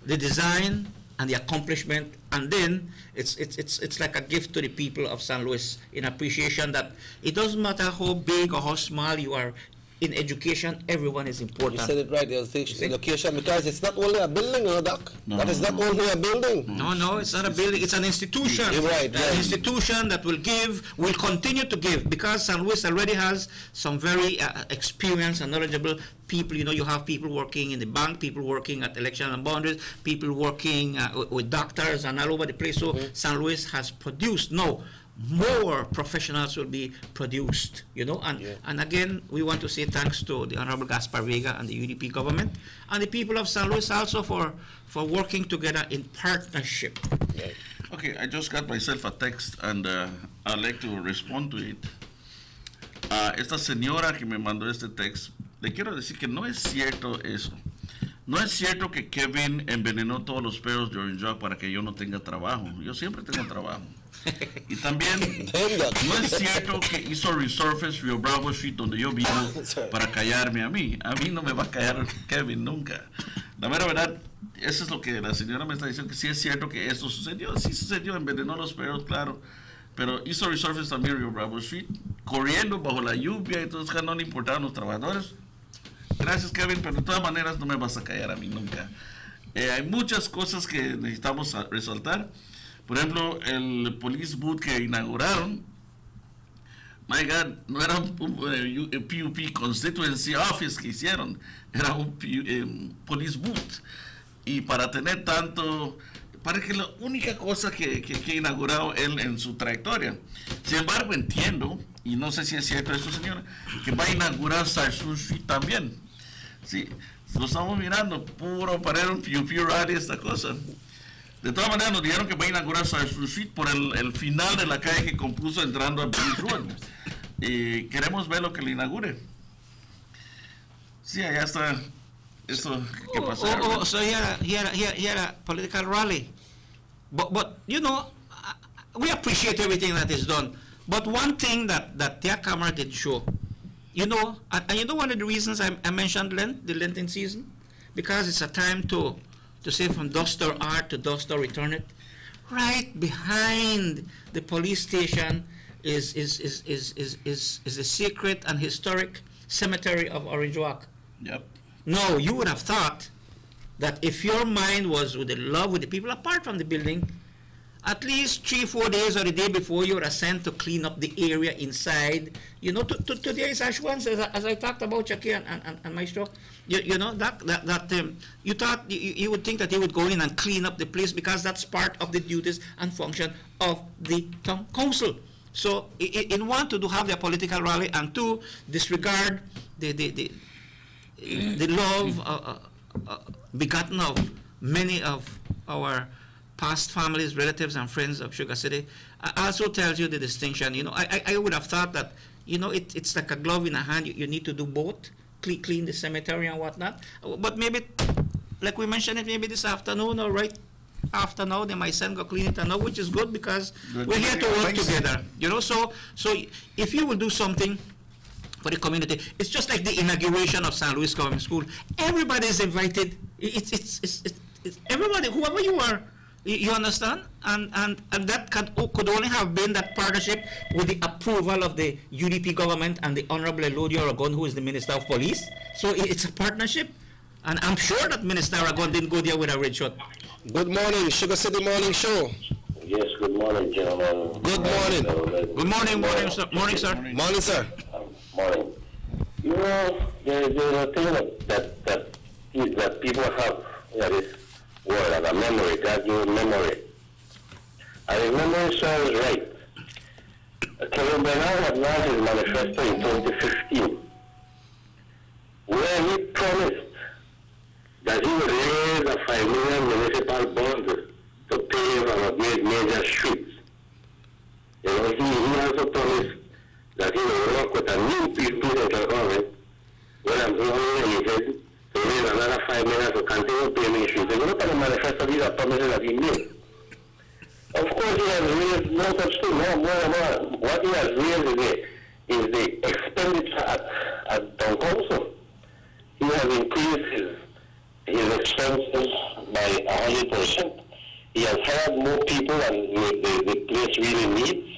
the design, and the accomplishment. And then it's like a gift to the people of San Luis in appreciation that it doesn't matter how big or how small you are. In education, everyone is important. You said it right, education, because it's not only a building, Doc. That is not only a building. No, it's not a building, it's an institution. You're right. An institution that will continue to give, because San Luis already has some very experienced and knowledgeable people. You know, you have people working in the bank, people working at election and boundaries, people working with doctors and all over the place. So San Luis has produced more professionals will be produced, you know, and again, we want to say thanks to the Honorable Gaspar Vega and the UDP government and the people of San Luis also for working together in partnership. Okay, I just got myself a text and I'd like to respond to it. Esta señora que me mandó este text, le quiero decir que no es cierto eso. No es cierto que Kevin envenenó todos los perros de Orange Walk para que yo no tenga trabajo. Yo siempre tengo trabajo. Y también no es cierto que hizo resurface Rio Bravo Street donde yo vivo para callarme a mí. A mí no me va a callar Kevin nunca. La mera verdad, eso es lo que la señora me está diciendo, que sí es cierto que esto sucedió. Sí sucedió, envenenó los perros, claro. Pero hizo resurface también Rio Bravo Street, corriendo bajo la lluvia, entonces no le importaban los trabajadores. Gracias, Kevin, pero de todas maneras no me vas a callar a mí nunca. Hay muchas cosas que necesitamos resaltar. Por ejemplo, el police booth que inauguraron, my God, no era un PUP constituency office que hicieron, era un police booth. Y para tener tanto, parece que la única cosa que ha inaugurado él en su trayectoria. Sin embargo, entiendo, y no sé si es cierto esto, señora, que va a inaugurar Sarsun Street también. Sí, lo estamos mirando, puro para un PUP rally esta cosa. De todas maneras, nos dijeron que va a inaugurar Sarsun Street por el final de la calle que compuso entrando a Beach Road. Y queremos ver lo que le inaugure. Sí, allá está eso que pasó. So he had a political rally. But you know, we appreciate everything that is done. But one thing that their camera did show, you know, and you know one of the reasons I mentioned the Lenten season? Because it's a time to say from dust or art to dust or return it. Right behind the police station is a secret and historic cemetery of Orange Walk. Yep. No, you would have thought that if your mind was with the love with the people apart from the building, at least 3-4 days or the day before, you were sent to clean up the area inside. You know, today is Ash Wednesday, as I talked about Chucky and Maestro. You know, you thought you would think that he would go in and clean up the place because that's part of the duties and function of the town council. So, in one, to have their political rally, and two, disregard the love begotten of many of our past families, relatives, and friends of Sugar City. Also tells you the distinction. You know, I would have thought that, you know, it's like a glove in a hand. You need to do both, clean the cemetery and whatnot. But maybe, like we mentioned it, maybe this afternoon or right after now, they might send go clean it and now, which is good because we're here to work together. You know, so if you will do something for the community, it's just like the inauguration of San Luis Government School. Everybody is invited. It's everybody, whoever you are. You understand? And that could only have been that partnership with the approval of the UDP government and the Honorable Elodie Aragon, who is the Minister of Police. So it's a partnership. And I'm sure that Minister Aragon didn't go there with a red shot. Good morning, Sugar City Morning Show. Yes, good morning, gentlemen. Good morning. Good morning, sir. Morning, sir. Morning, sir. Morning. You know, there's a thing that people have, that is word, a memory, God given memory. I remember serves right. Kevin Bernard had launched his manifesto in 2015, where he promised that he would raise a 5 million municipal bond to pave and upgrade major streets. You know, he also promised that he would work with a new people central government, when I'm related to raise another $5 million to continue paying ministries. If you look at the manifesto, these are promises that he made. Of course, he has raised no such thing. No. What he has raised is the expenditure at town council. He has increased his expenses by 100%. He has hired more people than the place really needs.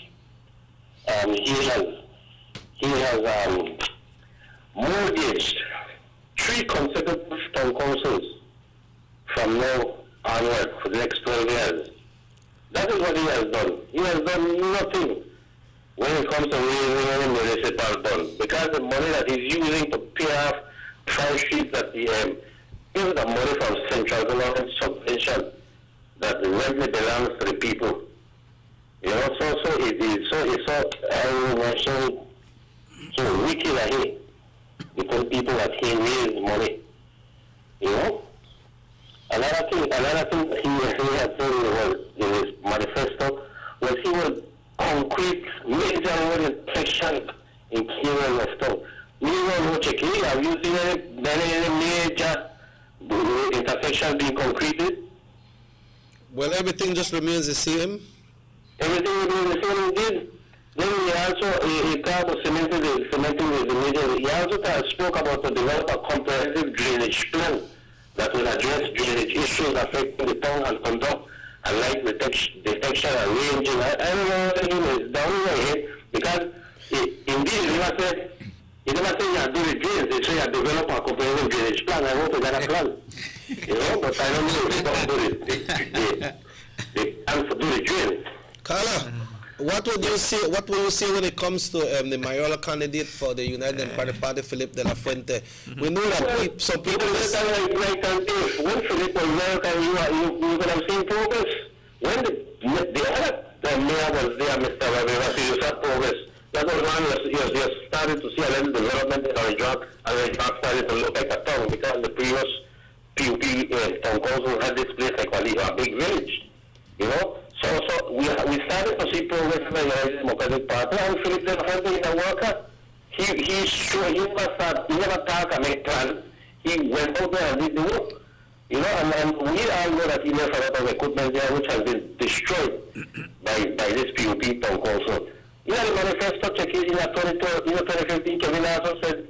He has mortgaged 3 consecutive town councils from now onward for the next 12 years. That is what he has done. He has done nothing when it comes to raising any municipal bond, because the money that he's using to pay off price sheets that he is the money from central government subvention that really belongs to the people. You know, so wicked that he, because people that he raise money. You know? Another thing he had said in his manifesto was he would concrete major road intersection in Kenya and Western. Have you seen any major intersection being concreted? Well, everything just remains the same. Everything remains the same indeed. Then he also talked about cementing the major. He also spoke about to develop a comprehensive drainage plan that will address drainage issues affecting the town and conduct and light detection and ranging. I don't know what is down here because indeed he never said you have to do the drains. They say you have to develop a comprehensive drainage plan. I hope they got a plan. You know, but I don't know if they don't do the drains. Carla, what would you say when it comes to the mayoral candidate for the United Democratic Party, Philip de la Fuente? We know that some people... When Philip was mayor, you could have seen progress. When the mayor was there, Mr. Rivera, you saw progress. That was when you started to see a little development in Orange Rock, and Orange Rock started to look like a town because the previous PUP town council had this place like a big village, you know? So we started to see progress in the United Democratic Party, and Philip de la Fuente is a worker. He never talked and made plans. He went out there and did the work. You know, and we all know that he left a lot of equipment there which has been destroyed by this PUP town council. You know, the manifesto check in 2015, Kevin also said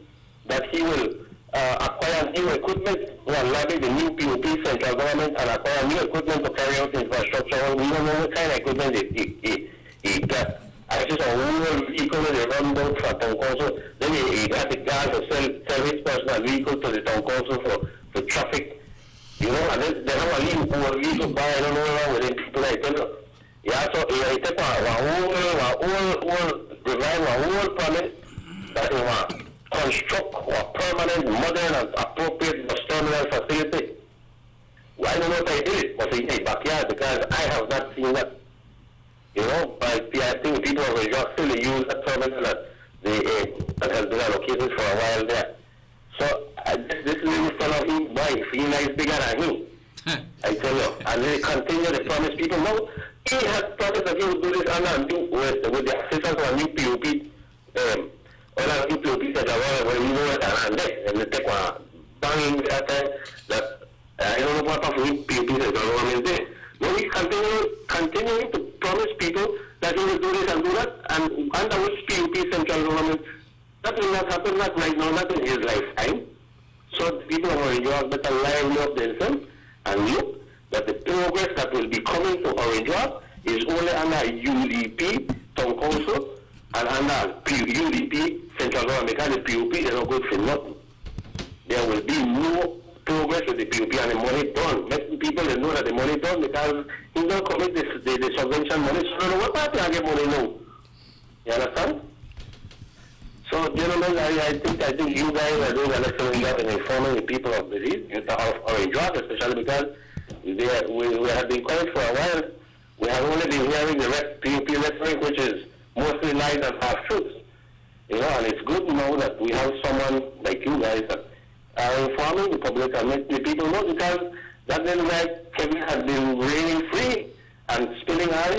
that he will acquire new equipment and lobby the new PUP central government and acquire new equipment to carry out infrastructure. We don't know what kind of equipment he got. Actually, a whole vehicle that they run down for town council. Then he got the guys to sell his personal vehicle to the town council for traffic. You know, and then they have a vehicle buy, I don't know what's wrong with them people like that. Yeah, so he took a whole permit that he want to construct a permanent, modern, and appropriate bus terminal facility. Well, I don't know if I did it, but in the backyard because I have not seen that. You know, I think people of the York still use that terminal that has been allocated for a while there. So this little fellow, he's nice bigger than him. I tell you, and they continue to promise people. No, he has promised that he would do this and do with the assistance of a new PUP, when a new PUP said when you know it and they take one banging that time that I don't know what of new PUP said government there. No, he continuing to promise people that he will do this and do that, and under which PUP central government, that will not happen, not right now, not in his lifetime. So the people of Orange Rock better line up themselves and look that the progress that will be coming to Orange Rock is only under UDP town council and under UDP central government, because the PUP is not good for nothing. There will be no progress with the PUP and the money done. Let people know that the money done because he don't commit the subvention money. So no, what party I get money now? You understand? So, gentlemen, I think you guys are doing an excellent job in informing the people of Orange Rock, especially because we have been quiet for a while. We have only been hearing the PUP rhetoric, which is mostly lies and half-truths. You know, and it's good now that we have someone like you guys that are informing the public and make the people know, because that little guy, Kevin, has been reigning free and spilling out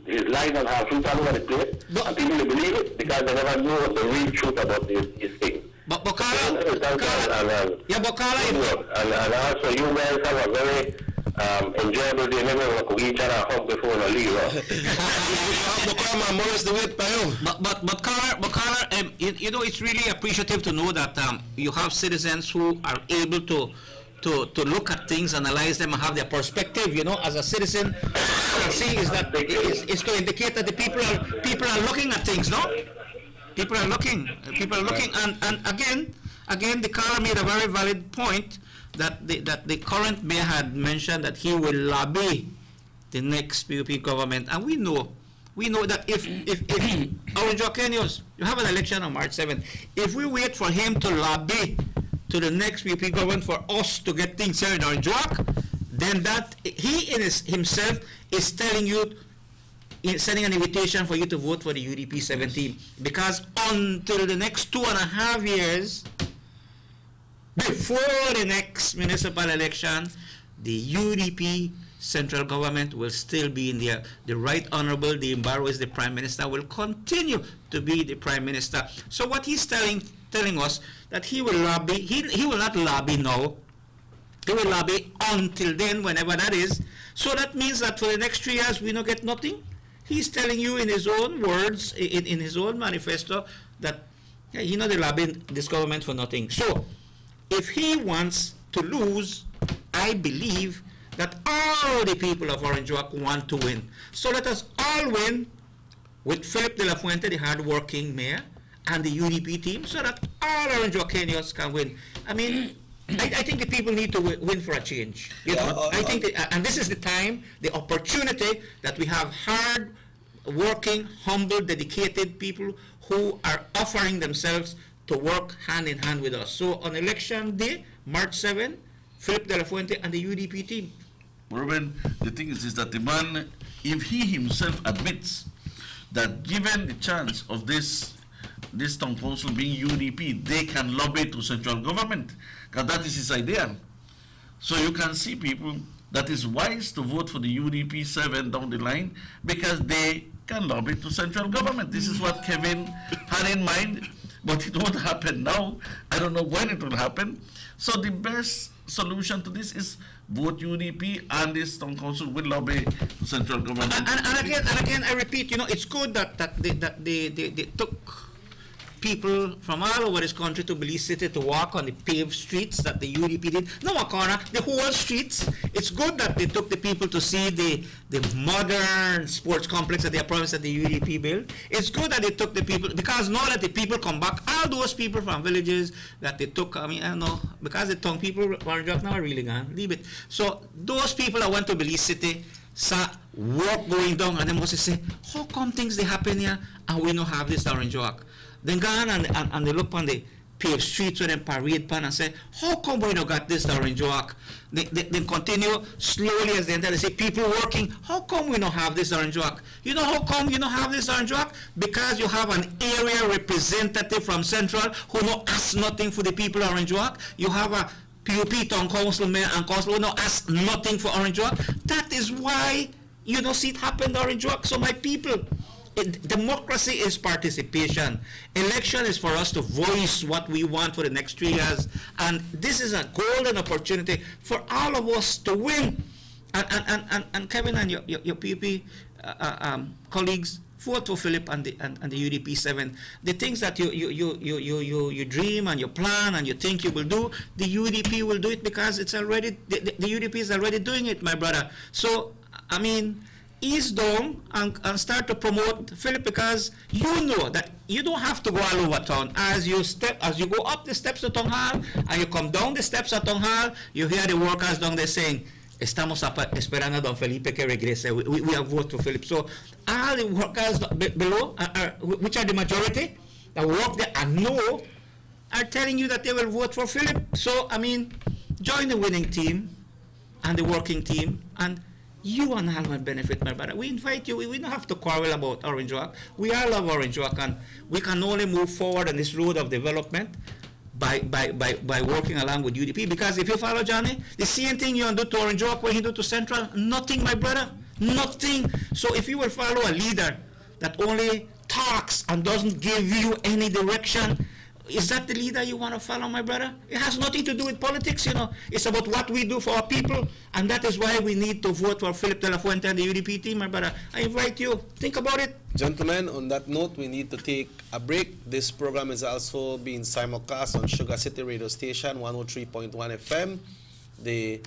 his lies and half-truths all over the place. And people believe it because they never know the real truth about this thing. But Carla, yeah, but Carla, and also you guys have a very enjoyable day. Maybe we could each other hug before we leave. But Carla, you know, it's really appreciative to know that you have citizens who are able to look at things, analyze them, and have their perspective. You know, as a citizen, see is that it's to indicate that the people are looking at things, no? People are looking, and again, the Carla made a very valid point that the current mayor had mentioned that he will lobby the next PUP government, and we know that if Orange Kenyans, you have an election on March 7th, if we wait for him to lobby to the next PUP government for us to get things here in Orange Walk, then that he himself is telling you, sending an invitation for you to vote for the UDP 17, because until the next 2.5 years, before the next municipal election, the UDP central government will still be in there. The Right Honorable Dimbaro is the Prime Minister, will continue to be the Prime Minister. So what he's telling us, that he will lobby, he will not lobby now, he will lobby until then, whenever that is. So that means that for the next 3 years, we don't get nothing. He's telling you in his own words, in his own manifesto, that he not lobbying this government for nothing. So if he wants to lose, I believe that all the people of Orange Walk want to win. So let us all win with Philip de la Fuente, the hard-working mayor, and the UDP team, so that all Orange Walkenians can win. I mean, I think the people need to win for a change. You know, I think, and this is the time, the opportunity that we have hard-working, humble, dedicated people who are offering themselves to work hand in hand with us. So on election day, March 7, Philip de la Fuente and the UDP team. Ruben, the thing is that the man, if he himself admits that given the chance of this town council being UDP, they can lobby to central government, because that is his idea. So you can see people that is wise to vote for the UDP 7 down the line, because they can lobby to central government. This is what Kevin had in mind, but it won't happen now. I don't know when it will happen. So the best solution to this is vote UDP, and this town council will lobby to central government. And again, I repeat, you know, it's good that they took people from all over this country to Belize City to walk on the paved streets that the UDP did. No, corner, the whole streets. It's good that they took the people to see the modern sports complex that they promised that the UDP built. It's good that they took the people, because now that the people come back, all those people from villages that they took, I mean, I don't know, because the tongue people are now really gone, leave it. So those people that went to Belize City saw work going down, and they must say, how come things they happen here and we don't have this Orange Walk? Then go on and they look on the paved streets with them parade pan and say, how come we don't got this Orange Walk? They continue slowly as they enter, they say, people working, how come we don't have this Orange Walk? You know how come you don't have this Orange Walk? Because you have an area representative from Central who don't ask nothing for the people of Orange Walk. You have a PUP town council, mayor and council who don't ask nothing for Orange Walk. That is why you don't see it happen in Orange Walk. So my people, democracy is participation. Election is for us to voice what we want for the next 3 years, and this is a golden opportunity for all of us to win. And Kevin and your PUP colleagues, vote for Philip and the UDP 7. The things that you dream and you plan and you think you will do, the UDP will do it, because it's already the UDP is already doing it, my brother. So I mean, ease down and start to promote Philip, because you know that you don't have to go all over town. As you go up the steps of Town Hall and you come down the steps of Town Hall, you hear the workers down there saying, estamos esperando a Don Felipe que regrese. We have voted for Philip. So all the workers below, which are the majority, that work there and know, are telling you that they will vote for Philip. So, I mean, join the winning team and the working team, and you and I will benefit, my brother. We invite you. We don't have to quarrel about Orange Walk. We all love Orange Walk, and we can only move forward on this road of development by working along with UDP. Because if you follow Johnny, the same thing you do to Orange Walk, what he do to Central, nothing, my brother, nothing. So if you will follow a leader that only talks and doesn't give you any direction, Is that the leader you want to follow, my brother? It has nothing to do with politics, you know. It's about what we do for our people, and that is why we need to vote for Philip de la Fuente and the UDP team, my brother. I invite you. Think about it. Gentlemen, on that note, we need to take a break. This program is also being simulcast on Sugar City Radio Station 103.1 FM, the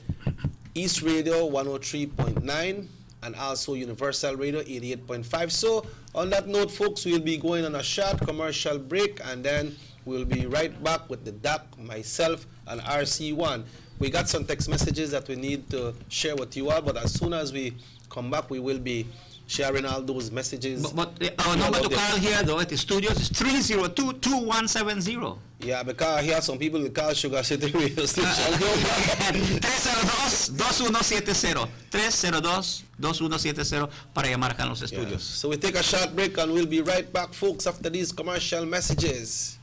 East Radio 103.9, and also Universal Radio 88.5. So, on that note, folks, we'll be going on a short commercial break, and then we'll be right back with the doc, myself, and RC1. We got some text messages that we need to share with you all, but as soon as we come back, we will be sharing all those messages. But our number to call here, though, at the studios is 302-2170. Yeah, because here some people will call Sugar City Radio Station. 302-2170. 302-2170 para llamar acá en los estudios. Yeah. So we take a short break and we'll be right back, folks, after these commercial messages.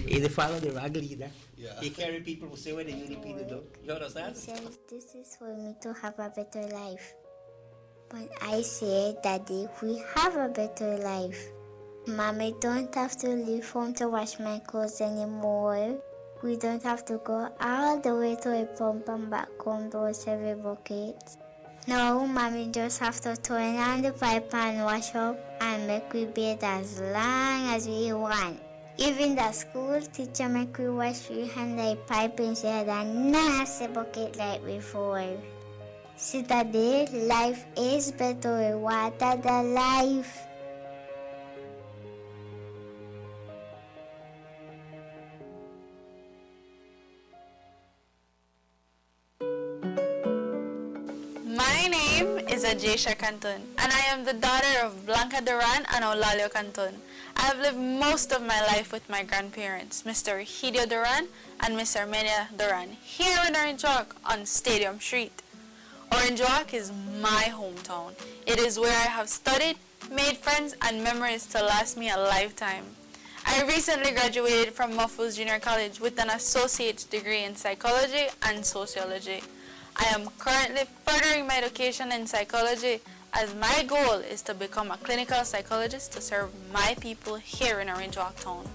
He the follow the rag leader. Yeah. He carry people who say what the UDP to do. You understand? He said this is for me to have a better life. But I say, Daddy, we have a better life. Mommy don't have to leave home to wash my clothes anymore. We don't have to go all the way to a pump and back home to wash every bucket. No, Mommy just have to turn on the pipe and wash up and make we bathe as long as we want. Even the school teacher make we wash we hand the pipe instead of a nasty bucket like before. See, Daddy, life is better with water than life. My name is Ajesha Canton, and I am the daughter of Blanca Duran and Eulalio Canton. I have lived most of my life with my grandparents, Mr. Egidio Duran and Miss Armenia Duran, here in Orange Walk on Stadium Street. Orange Walk is my hometown. It is where I have studied, made friends, and memories to last me a lifetime. I recently graduated from Muffles Junior College with an associate's degree in psychology and sociology. I am currently furthering my education in psychology, as my goal is to become a clinical psychologist to serve my people here in Orange Walk town.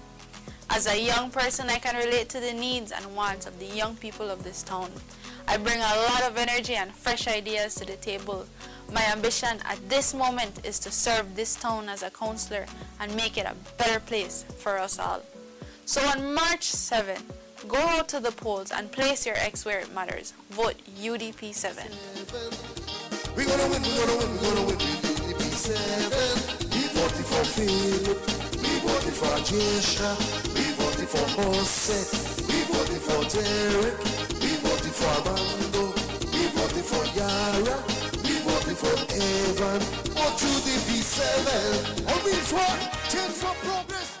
As a young person, I can relate to the needs and wants of the young people of this town. I bring a lot of energy and fresh ideas to the table. My ambition at this moment is to serve this town as a counselor and make it a better place for us all. So on March 7, go out to the polls and place your X where it matters. Vote UDP 7. We're gonna win, we're gonna win, we're gonna win. UDP 7. We voted for Philip. We voted for Jesha. We voted for Jose. We voted for Derek. We voted for Armando. We voted for Yara. We voted for Evan. Vote UDP 7. And which one? Change for progress.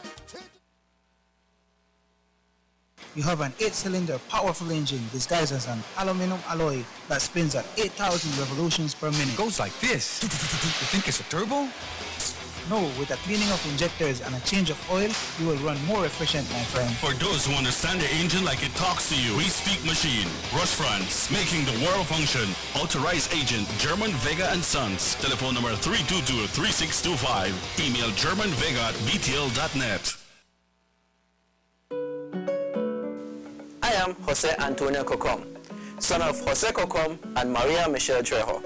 You have an 8-cylinder powerful engine disguised as an aluminum alloy that spins at 8,000 revolutions per minute. Goes like this. You think it's a turbo? No, with a cleaning of injectors and a change of oil, you will run more efficient, my friend. For those who understand the engine like it talks to you, we speak machine. Rush France, making the world function. Authorized agent, German Vega & Sons. Telephone number 322-3625. Email germanvega@btl.net. I am Jose Antonio Cocom, son of Jose Cocom and Maria Michelle Trejo.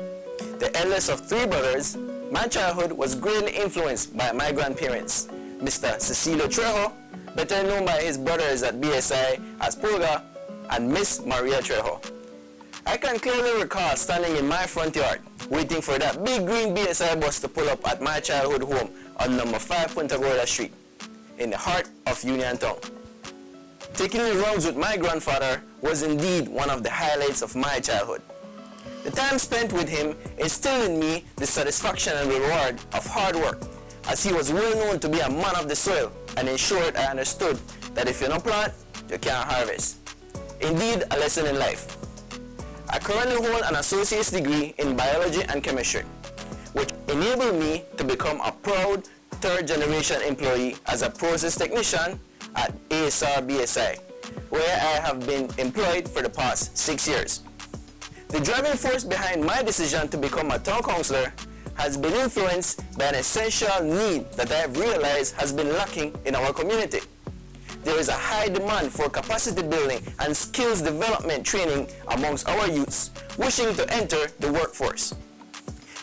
The eldest of 3 brothers, my childhood was greatly influenced by my grandparents, Mr. Cecilio Trejo, better known by his brothers at BSI as Pulga, and Miss Maria Trejo. I can clearly recall standing in my front yard, waiting for that big green BSI bus to pull up at my childhood home on number 5 Punta Gorda Street, in the heart of Uniontown. Taking the rounds with my grandfather was indeed one of the highlights of my childhood. The time spent with him instilled in me the satisfaction and reward of hard work, as he was well known to be a man of the soil, and in short, I understood that if you don't plant, you can't harvest. Indeed, a lesson in life. I currently hold an associate's degree in biology and chemistry, which enabled me to become a proud 3rd-generation employee as a process technician at ASR BSI, where I have been employed for the past 6 years. The driving force behind my decision to become a town councillor has been influenced by an essential need that I have realized has been lacking in our community. There is a high demand for capacity building and skills development training amongst our youths wishing to enter the workforce.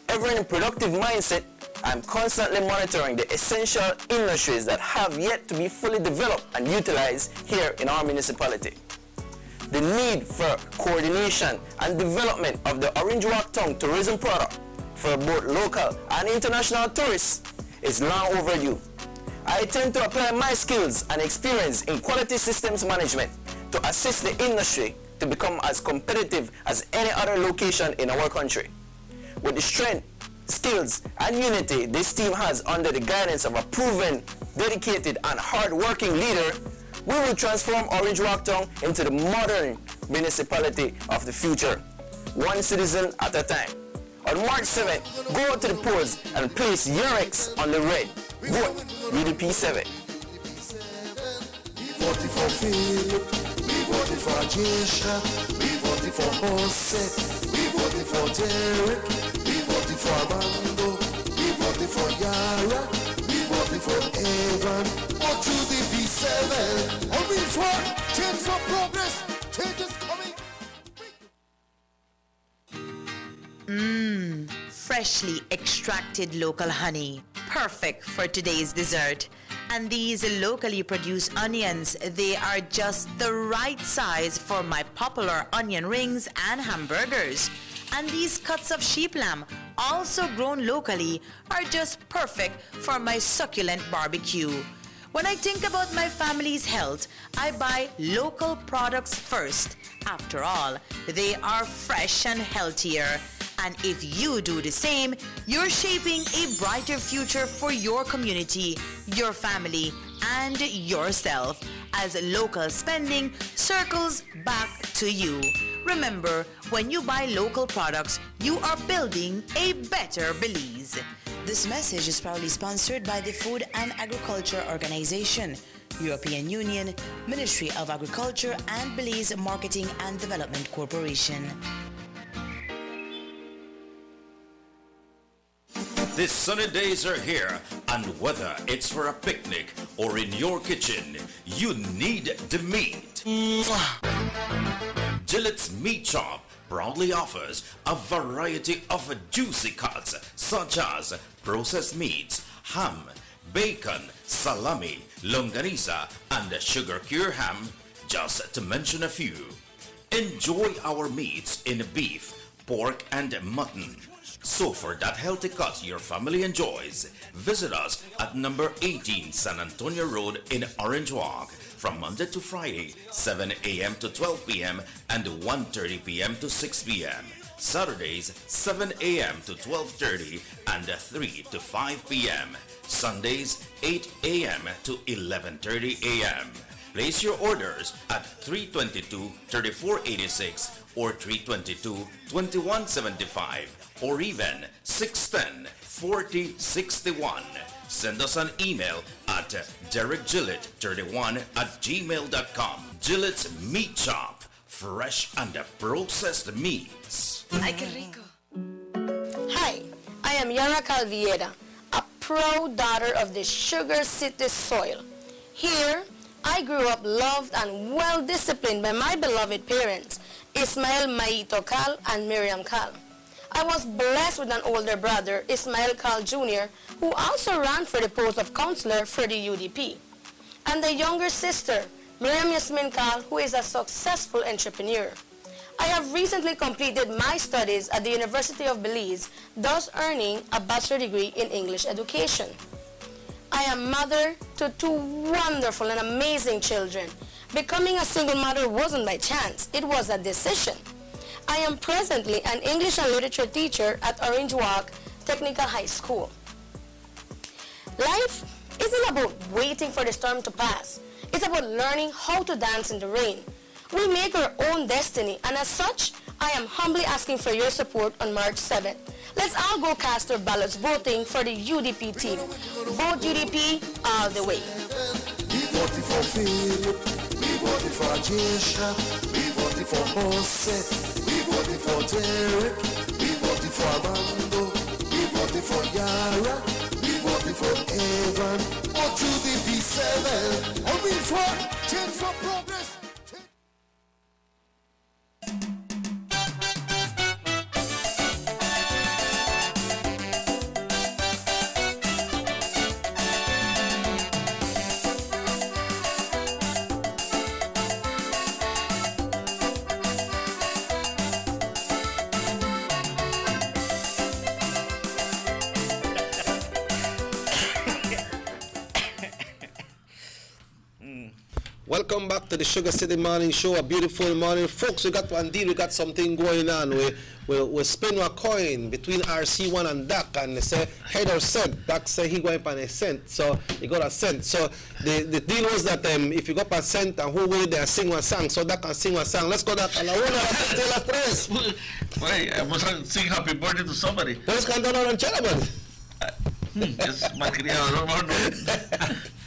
Ever in a productive mindset, I am constantly monitoring the essential industries that have yet to be fully developed and utilized here in our municipality. The need for coordination and development of the Orange Walk Town tourism product for both local and international tourists is long overdue. I intend to apply my skills and experience in quality systems management to assist the industry to become as competitive as any other location in our country. With the strength, skills, and unity this team has under the guidance of a proven, dedicated, and hard-working leader, we will transform Orange Walk Town into the modern municipality of the future, one citizen at a time. On March 7th, go out to the polls and place your X on the red. Vote UDP 7. We voted for Philip, we voted for Jesha, we voted for Jose, we voted for Derek, we voted for Armando, we voted for Yara, we voted for Evan. Vote UDP 7. Orange Walk, change for progress, change is coming. Freshly extracted local honey, perfect for today's dessert. And these locally produced onions, they are just the right size for my popular onion rings and hamburgers. And these cuts of sheep lamb, also grown locally, are just perfect for my succulent barbecue. When I think about my family's health, I buy local products first. After all, they are fresh and healthier. And if you do the same, you're shaping a brighter future for your community, your family, and yourself, as local spending circles back to you. Remember, when you buy local products, you are building a better Belize. This message is proudly sponsored by the Food and Agriculture Organization, European Union, Ministry of Agriculture, and Belize Marketing and Development Corporation. These sunny days are here, and whether it's for a picnic or in your kitchen, you need the meat. Gillette's Meat Shop proudly offers a variety of juicy cuts such as processed meats, ham, bacon, salami, longaniza, and sugar cure ham, just to mention a few. Enjoy our meats in beef, pork, and mutton. So for that healthy cut your family enjoys, visit us at number 18 San Antonio Road in Orange Walk from Monday to Friday, 7 a.m. to 12 p.m. and 1:30 p.m. to 6 p.m. Saturdays, 7 a.m. to 12:30 and 3 to 5 p.m. Sundays, 8 a.m. to 11:30 a.m. Place your orders at 322-3486 or 322-2175 or even 610-4061. Send us an email at derekgillett31@gmail.com. Gillette's Meat Shop, fresh and processed meats. Ay, qué rico. Hi, I am Yara Calvieda, a proud daughter of the Sugar City soil. Here, I grew up loved and well disciplined by my beloved parents, Ismael Maito Cal and Miriam Cal. I was blessed with an older brother, Ismael Cal Jr., who also ran for the post of counselor for the UDP, and a younger sister, Miriam Yasmin Cal, who is a successful entrepreneur. I have recently completed my studies at the University of Belize, thus earning a bachelor degree in English education. I am mother to two wonderful and amazing children. Becoming a single mother wasn't by chance, it was a decision. I am presently an English and literature teacher at Orange Walk Technical High School. Life isn't about waiting for the storm to pass. It's about learning how to dance in the rain. We make our own destiny, and as such, I am humbly asking for your support on March 7th. Let's all go cast our ballots voting for the UDP team. Vote UDP all the way. We voted for Philip, we voted for Jesha, we voted for Jose, we voted for Derek, we voted for Armando, we voted for Yara, we voted for Evan, or to the B7, and we for change for progress. Welcome back to the Sugar City Morning Show. A beautiful morning, folks. We got one deal. We got something going on. We spin a coin between RC1 and Dak, and they say head or cent. Dak say he going for a cent, so he got a cent. So the deal was that if you got a cent and who will they sing one song, so Dak can sing one song. Let's go Dak. A la una, a las tres. Wait, I must sing happy birthday to somebody. Let's cantar una ranchera, man. Es malcriado, no.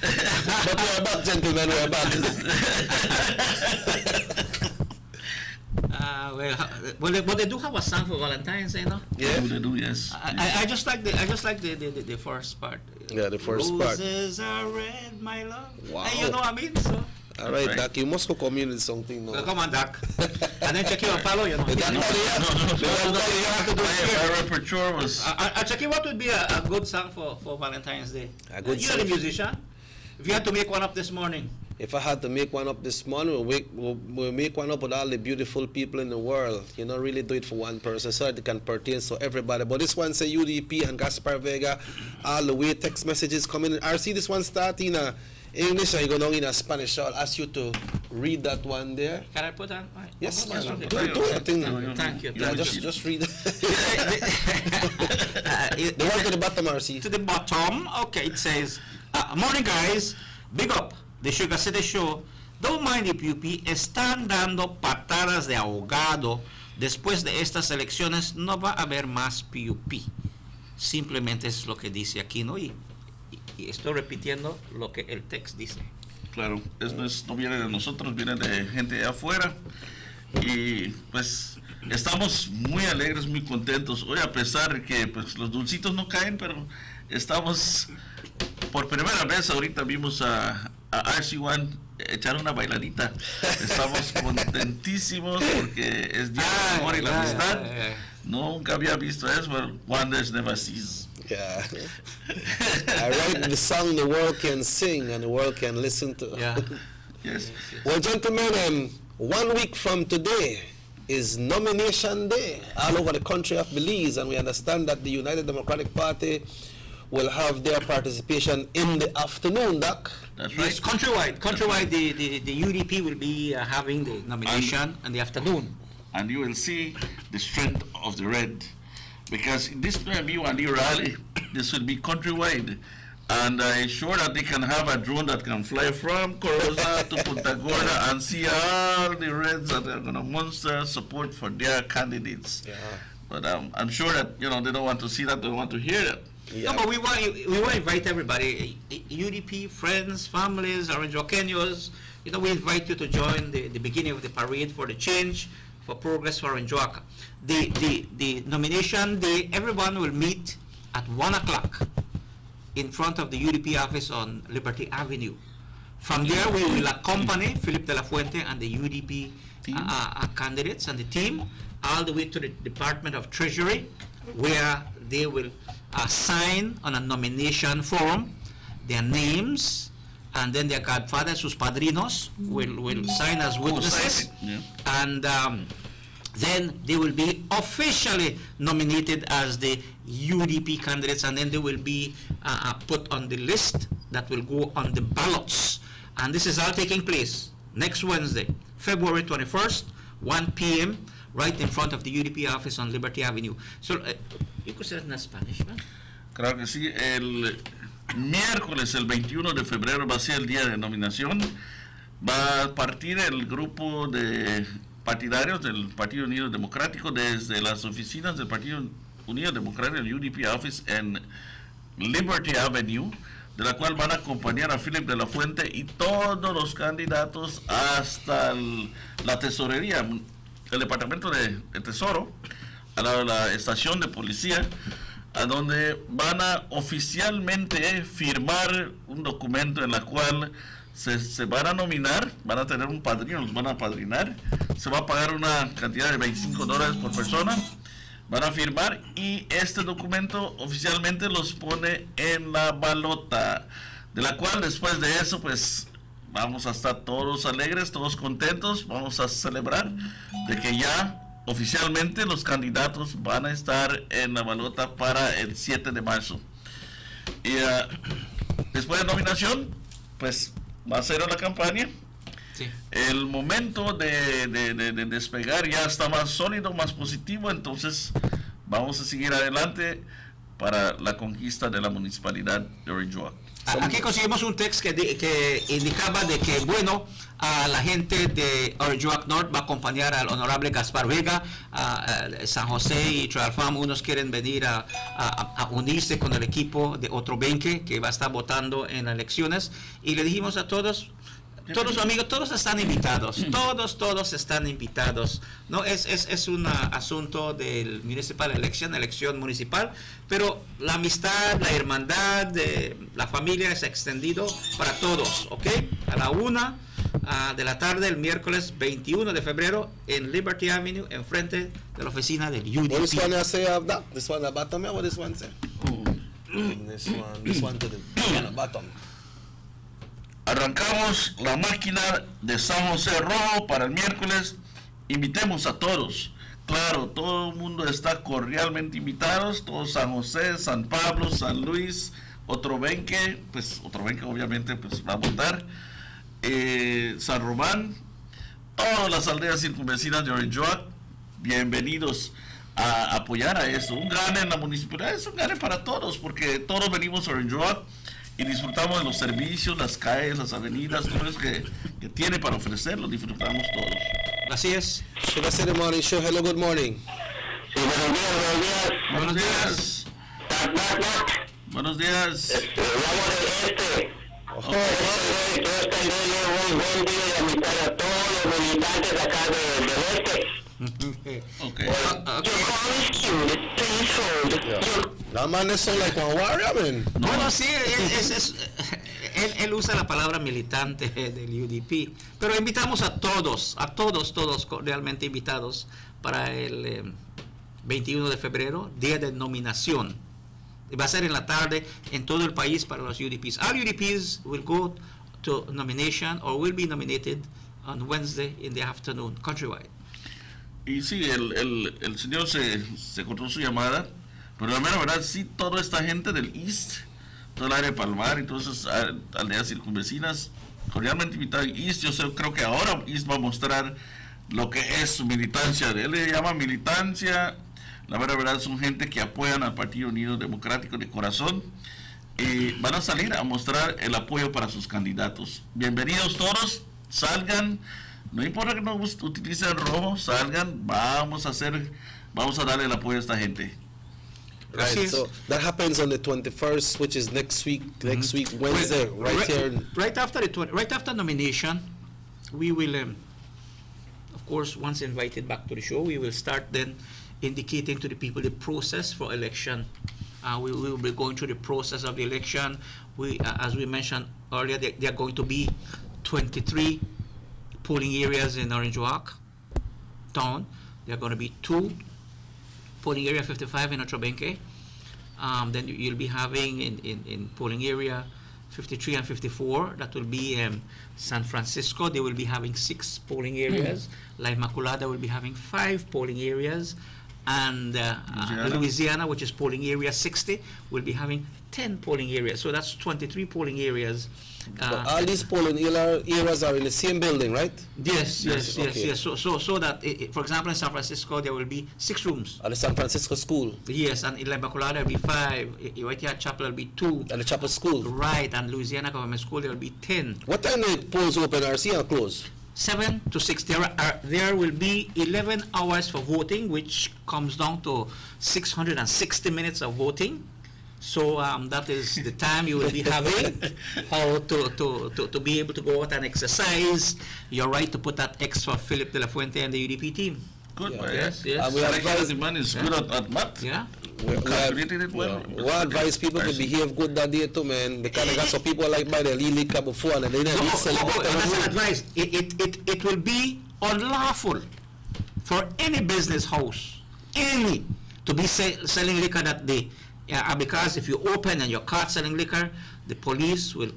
But we're back, gentlemen, we're back. Well, they do have a song for Valentine's Day, no? Yeah, they do. Yes. I just like the first part. Yeah, the first part. Roses are red, my love. Wow. Hey, you know what I mean? So. All right, Dak, you must go communicate something now. Come on, Dak. And then check your follow, you know. My repertoire was... I'll check you what would be a good song for Valentine's Day. A good song. You're a musician. If you had to make one up this morning. If I had to make one up this morning, we'll make one up with all the beautiful people in the world. You know, really do it for one person so that it can pertain to everybody. But this one say UDP and Gaspar Vega, all the way text messages coming in. RC, this one start in English and you go down in Spanish. So I'll ask you to read that one there. Can I put that? Yes, man. do it. Thank you. Yeah, just read it. The one to the bottom, RC. To the bottom, okay, it says, morning guys, big up, the Sugar City Show. Don't mind if UP están dando patadas de ahogado. Después de estas elecciones no va a haber más PUP. Simplemente es lo que dice aquí, ¿no? Y estoy repitiendo lo que el text dice. Claro, no viene de nosotros, viene de gente de afuera. Y pues estamos muy alegres, muy contentos. Hoy, a pesar de que pues, los dulcitos no caen, pero estamos por primera vez. Ahorita vimos a RC1 echar una bailadita. Estamos contentísimos porque es día del amor y la amistad. Nunca había visto eso, pero wonders never cease. Yeah. I write the song the world can sing and the world can listen to. Yeah. Yes. Well, gentlemen, 1 week from today is nomination day all over the country of Belize, and we understand that the United Democratic Party will have their participation in the afternoon, Doc. That's right. Yes, countrywide, the UDP will be having the nomination in the afternoon. And you will see the strength of the red. Because this will be one rally, this will be countrywide. And I'm sure that they can have a drone that can fly from Coroza to Punta Gorda and see all the reds that are going to monster support for their candidates. Yeah. But I'm sure that, they don't want to see that, they don't want to hear that. Yeah. No, but we want to invite everybody, UDP, friends, families, Orange Okeños. We invite you to join the beginning of the parade for the change, for progress for Oranjoaca. The nomination day, everyone will meet at 1 o'clock in front of the UDP office on Liberty Avenue. From there, we will accompany Philip de la Fuente and the UDP candidates and the team all the way to the Department of Treasury, where they will sign on a nomination form their names, and then their godfathers, sus padrinos, will sign as witnesses. Yeah. And then they will be officially nominated as the UDP candidates, and then they will be put on the list that will go on the ballots. And this is all taking place next Wednesday, February 21st, 1 p.m., right in front of the UDP office on Liberty Avenue. So, you could say it in Spanish, man? Claro que sí. El miércoles, el 21 de febrero, va a ser el día de nominación. Va a partir el grupo de partidarios del Partido Unido Democrático desde las oficinas del Partido Unido Democrático, el UDP Office en Liberty Avenue. de la cual van a acompañar a Philip de la Fuente y todos los candidatos hasta la tesorería, el departamento de Tesoro, a la estación de policía, a donde van a oficialmente firmar un documento en la cual se van a nominar, van a tener un padrino, los van a padrinar, se va a pagar una cantidad de $25 por persona, van a firmar y este documento oficialmente los pone en la balota, de la cual después de eso pues vamos a estar todos alegres, todos contentos, vamos a celebrar de que ya oficialmente los candidatos van a estar en la balota para el 7 de marzo. Y después de nominación, pues va a ser la campaña. Sí. El momento de despegar ya está más sólido, más positivo, entonces vamos a seguir adelante para la conquista de la municipalidad de Orange Walk. Aquí conseguimos un texto que indicaba de que, bueno, a la gente de Orange Walk North va a acompañar al honorable Gaspar Vega, a San José y Tralfam. Unos quieren venir a unirse con el equipo de otro benque que va a estar votando en las elecciones. Y le dijimos a todos amigos, todos están invitados, todos están invitados. No es un asunto del municipal elección municipal, pero la amistad, la hermandad, la familia es extendido para todos, ¿ok? A la 1 de la tarde el miércoles 21 de febrero en Liberty Avenue, enfrente de la oficina del UDP. What this one say of that? This one at the bottom, what this one say? This one to the bottom. Arrancamos la máquina de San José Rojo para el miércoles. Invitemos a todos. Claro, todo el mundo está cordialmente invitados. Todo San José, San Pablo, San Luis, otro benque obviamente pues va a votar. San Román, todas las aldeas circunvecinas de Orange Walk, bienvenidos a apoyar a eso. Un gane en la municipalidad es un gane para todos, porque todos venimos a Orange Walk y disfrutamos de los servicios, las calles, las avenidas, todo eso que tiene para ofrecer, lo disfrutamos todos. Así es. Should I say the morning show? Hello, good morning. Sí, buenos días. Buenos días. Hablamos del este. Yo extenderle un buen día de amistad a todos los militantes acá del oeste. Okay. Your call is queued. Please hold. That man is so like one warrior, man. Bueno, sí, él usa la palabra militante del UDP, pero invitamos a todos cordialmente invitados para el 21 de febrero, día de nominación. Va a ser en la tarde en todo el país para los UDPs. All UDPs will go to nomination or will be nominated on Wednesday in the afternoon, countrywide. Y sí, el señor se cortó su llamada, pero la mera verdad, sí, toda esta gente del East, todo el área de Palmar y todas esas aldeas circunvecinas, cordialmente invitado. East, yo creo que ahora East va a mostrar lo que es su militancia. Él le llama militancia. La mera verdad, son gente que apoyan al Partido Unido Democrático de corazón y van a salir a mostrar el apoyo para sus candidatos. Bienvenidos todos, salgan. No importa que no utilicen rojo, salgan, vamos a darle el apoyo a esta gente. Right, so that happens on the 21st, which is next week Wednesday, right after nomination, we will, of course, once invited back to the show, we will start then indicating to the people the process for election. We will be going through the process of the election. As we mentioned earlier, there are going to be 23 polling areas in Orange Walk town. There are going to be 2 polling area 55 in Otrobenque. Then you'll be having in polling area 53 and 54, that will be San Francisco. They will be having 6 polling areas. La Inmaculada will be having 5 polling areas. And Louisiana, which is polling area 60, will be having 10 polling areas. So that's 23 polling areas. But all these polling areas are in the same building, right? Yes. So that, for example, in San Francisco, there will be 6 rooms. At the San Francisco school? Yes, and in La Inmaculada, there will be 5. Right here at Chapel, there will be 2. At the Chapel school? Right, and Louisiana Government School, there will be 10. What time do the polls open or see or close? 7 to 6. There will be 11 hours for voting, which comes down to 660 minutes of voting. So that is the time you will be having how to be able to go out and exercise your right to put that X for Philip De La Fuente and the UDP team. Good, yes, yes. And we advise the man is good at math. Yeah. We advise people to behave good that day too, man, because they got some people like buy the liquor before and they didn't sell it. That's an advice. It will be unlawful for any business house, to be selling liquor that day. Because if you open and you're caught selling liquor, the police will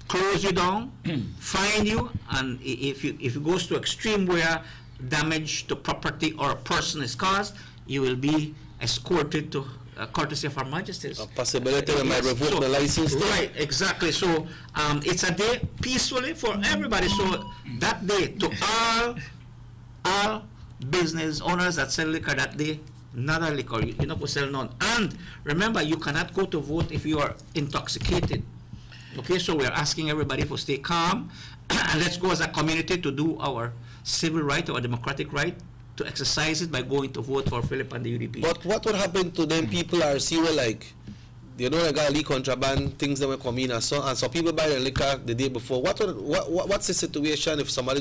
close you down, fine you, and if it goes to extreme where damage to property or a person is caused, you will be escorted to courtesy of Her Majesty's. A possibility they might revoke the license. Right, exactly. So it's a day peacefully for everybody. So that day, to all business owners that sell liquor that day, not a liquor, you're not going to sell none. And remember, you cannot go to vote if you are intoxicated. Okay, so we're asking everybody to stay calm and let's go as a community to do our civil right, our democratic right, to exercise it by going to vote for Philip and the UDP. But what would happen to them people are like, you know, they got legal contraband, things that will come in and so people buy the liquor the day before. What's the situation if somebody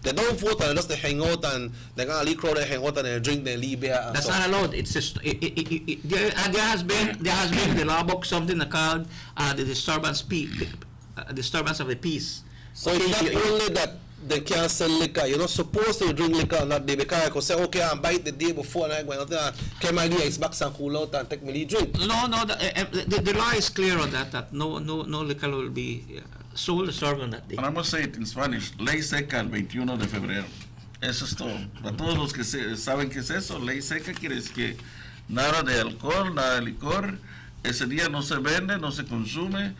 they don't vote and they hang out and they got a legal crowd, they hang out and they drink, they leave there? That's not allowed. It's just, there has been in the law book something called the disturbance of the peace. So it's not only that they can't sell liquor. You're not supposed to drink liquor on that day because I could say, okay, I'm bite the day before and I'm going to carry my ice box and cool out and take my drink. No, the law is clear on that no liquor will be sold or served on that day. And I must say it in Spanish, ley seca el 21 de febrero. Eso es todo. Para todos los que saben qué es eso, ley seca quiere decir que nada de alcohol, nada de licor, ese día no se vende, no se consume,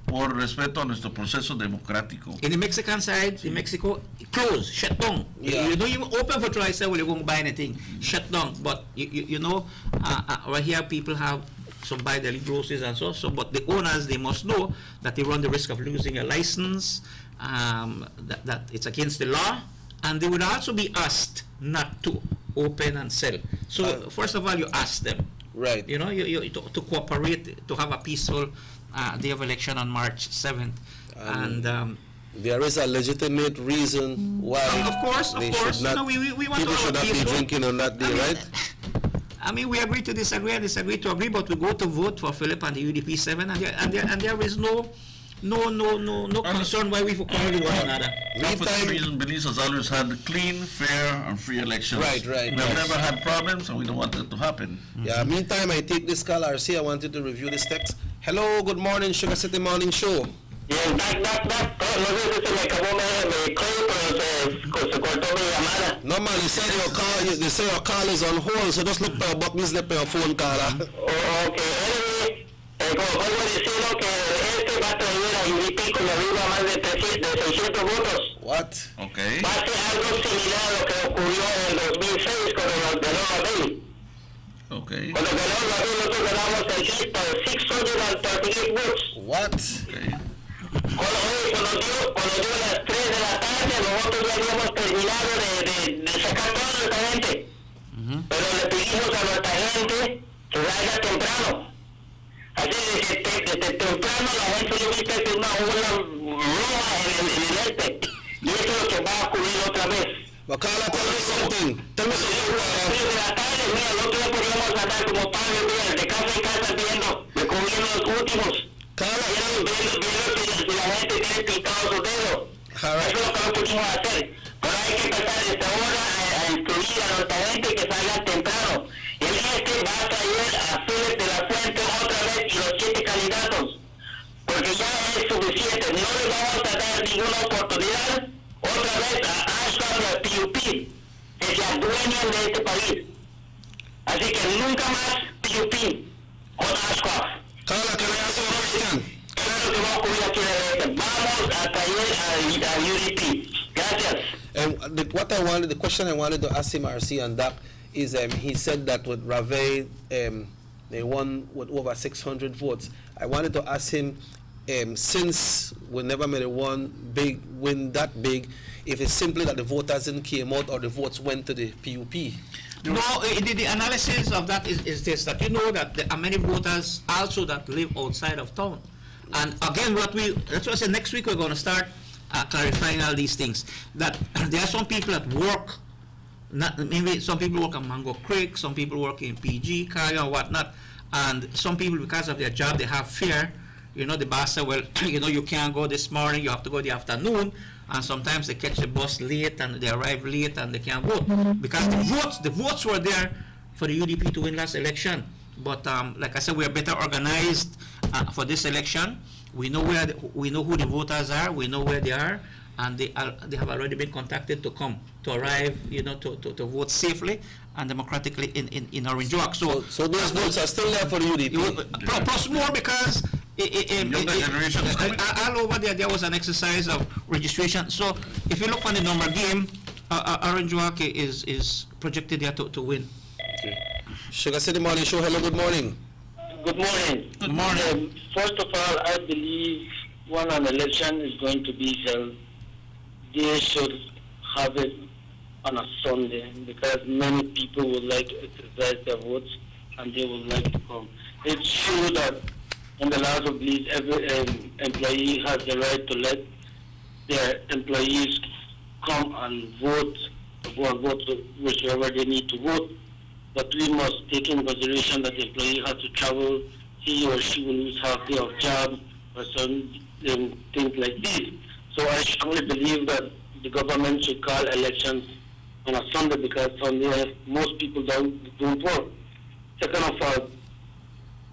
por respeto a nuestro proceso democrático. In the Mexican side, in Mexico, close, shut down. Yeah. You don't even open for try say, well, you're going to buy anything. Shut down. But you know, right here people have some buy daily groceries and so. But the owners, they must know that they run the risk of losing a license. That it's against the law, and they would also be asked not to open and sell. So first of all, you ask them. Right. You know, you to cooperate to have a peaceful day of election on March 7th. And there is a legitimate reason why of course. No, we want people should not be drinking on that day, right? I mean, we agree to disagree and disagree to agree, but we go to vote for Philip and the UDP 7, and there is no concern why we quarrel one another. Not for the reason Belize has always had clean, fair, and free elections. Right. We've never had problems, and we don't want that to happen. Yeah, meantime, I take this call, RC. I wanted to review this text. Hello, good morning, Sugar City Morning Show. Yes, back. No sé si se me acabó mi call, pero se cortó mi llamada. No, man, they say your call is on hold, so just look for your buttons there for your phone call. Okay, como vuelvo diciendo que va a traer a UDP con arriba más de 600 votos. What? Okay. Va a ser algo similar a lo que ocurrió en 2006 cuando ganó Madrid. Okay. Cuando ganó Madrid, nosotros ganamos el 638 votes. What? Okay. Cuando dio las 3 de la tarde, nosotros ya habíamos terminado de sacar toda nuestra gente. Pero le pedimos a nuestra gente que vaya temprano. Así que desde temprano la gente yo vi que es una ola roja en el este. Y eso es lo que va a ocurrir otra vez. Bacala, tell me something. De la tarde, mira, el otro día podíamos andar como padre, mira, de casa en casa viendo, recogiendo los últimos. Viendo si la gente tiene pintado su dedo. Eso es lo que no pudimos hacer. Pero hay que empezar desde ahora a instruir a nuestra gente que salgan temprano. El va a traer a Philip De La Fuente otra vez y los 7 candidatos. Porque ya es suficiente. No les vamos a dar ninguna oportunidad otra vez a Ashcroft y a PUP, que se adueñan de este país. Así que nunca más PUP con Ashcroft. Carla, que veas una cuestión. Eso es lo que va a ocurrir aquí en el este. Vamos a traer a UDP. Gracias. And the question I wanted to ask him, RC, on that is he said that with Rave, they won with over 600 votes. I wanted to ask him, since we never made one big win that big, if it's simply that the voters didn't came out or the votes went to the PUP. No, the analysis of that is this, that you know that there are many voters also that live outside of town. And again, that's what I said, next week we're going to start clarifying all these things. That there are some people that work, maybe some people work on Mango Creek, some people work in PG, Kaya, or whatnot, and some people, because of their job, they have fear. You know, the boss said, well, you know, you can't go this morning, you have to go the afternoon, and sometimes they catch the bus late and they arrive late and they can't vote. Because the votes were there for the UDP to win last election. But like I said, we are better organized for this election. We know we know who the voters are, we know where they are, and they have already been contacted to come, to arrive, you know, to vote safely and democratically in Orange Walk. So those votes are still there for the UDP? Plus more, because all over there was an exercise of registration. So if you look on the number game, Orange Walk is projected there to win. Okay. Sugar City Morning Show, hello, good morning. Good morning. Good morning. First of all, I believe when an election is going to be held, they should have it on a Sunday, because many people would like to exercise their votes and they would like to come. It's true that in the laws of belief, every employee has the right to let their employees come and vote, to go and vote whichever they need to vote. But we must take in consideration that the employee has to travel, he or she will lose half day of job, or some things like this. So I strongly believe that the government should call elections on a Sunday, because Sunday most people don't work. Second of all,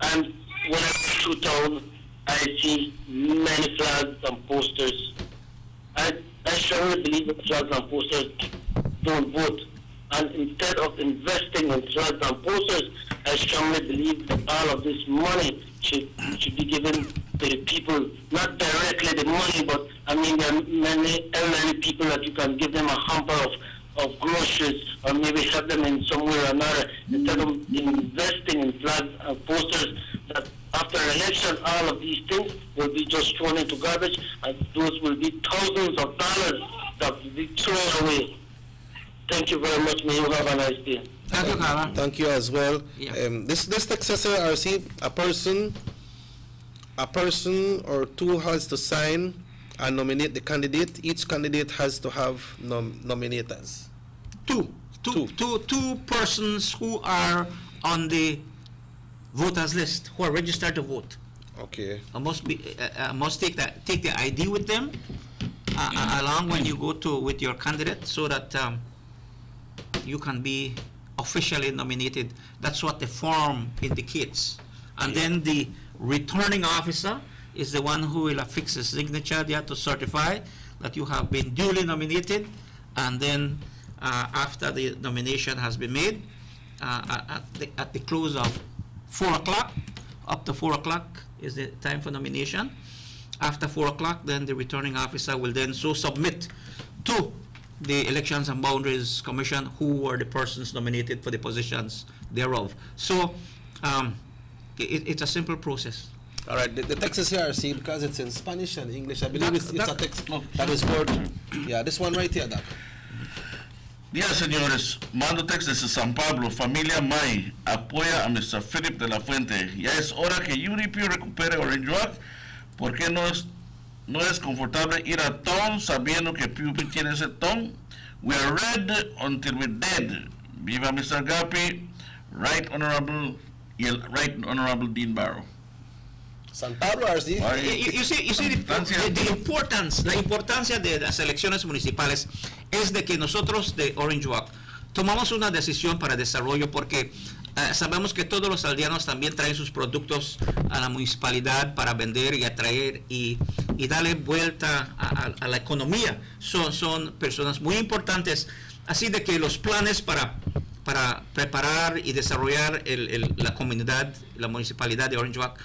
and when I go through town, I see many flags and posters. I strongly believe that flags and posters don't vote. And instead of investing in flags and posters, I strongly believe that all of this money should be given to the people, not directly the money, but I mean there are many elderly people that you can give them a hamper of groceries, or maybe help them in some way or another, instead of investing in flags and posters. That after an election, all of these things will be just thrown into garbage, and those will be thousands of dollars that will be thrown away. Thank you very much. May you have a nice day. Thank you, Kara. Thank you as well. Yeah. This Texas RC, a person or two has to sign and nominate the candidate. Each candidate has to have nominators. Two persons who are on the voters list, who are registered to vote. Okay. Must take the ID with them along when you go with your candidate, so that you can be officially nominated. That's what the form indicates. And then the returning officer is the one who will affix a signature there to certify that you have been duly nominated. And then after the nomination has been made, at the close of 4 o'clock, up to 4 o'clock is the time for nomination. After 4 o'clock, then the returning officer will then so submit to the Elections and Boundaries Commission who were the persons nominated for the positions thereof. So it's a simple process. All right, the Texas CRC, because it's in Spanish and English, I believe it's a text that is word. Yeah, this one right here, Doc. Días, señores. Mando Texas de San Pablo. Familia May apoya a Mr. Philip de la Fuente. Ya es hora que UDP recupere Orange Walk. ¿Por qué no es confortable ir a town sabiendo que PUP tiene ese town? We are red until we're dead. Viva Mr. Gapi. Right Honorable Dean Barrow. San Pablo, RC. You see la importancia de las elecciones municipales es de que nosotros de Orange Walk tomamos una decisión para desarrollo, porque sabemos que todos los aldeanos también traen sus productos a la municipalidad para vender y atraer y darle vuelta a la economía. Son personas muy importantes, así de que los planes para preparar y desarrollar la comunidad, la municipalidad de Orange Walk,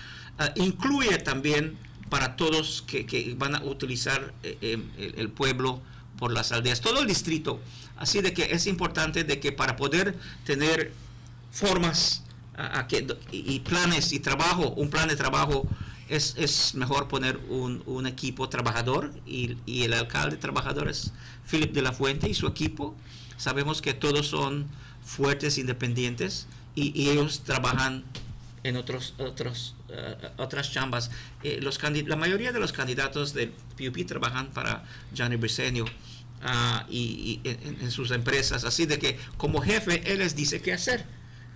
incluye también para todos que van a utilizar el pueblo por las aldeas, todo el distrito. Así de que es importante de que para poder tener formas y planes y trabajo, un plan de trabajo, es mejor poner un equipo trabajador, y el alcalde trabajador es Philip de la Fuente y su equipo. Sabemos que todos son fuertes, independientes, y ellos trabajan en otras chambas. La mayoría de los candidatos del PUP trabajan para Johnny Briceño y en sus empresas, así de que como jefe él les dice qué hacer.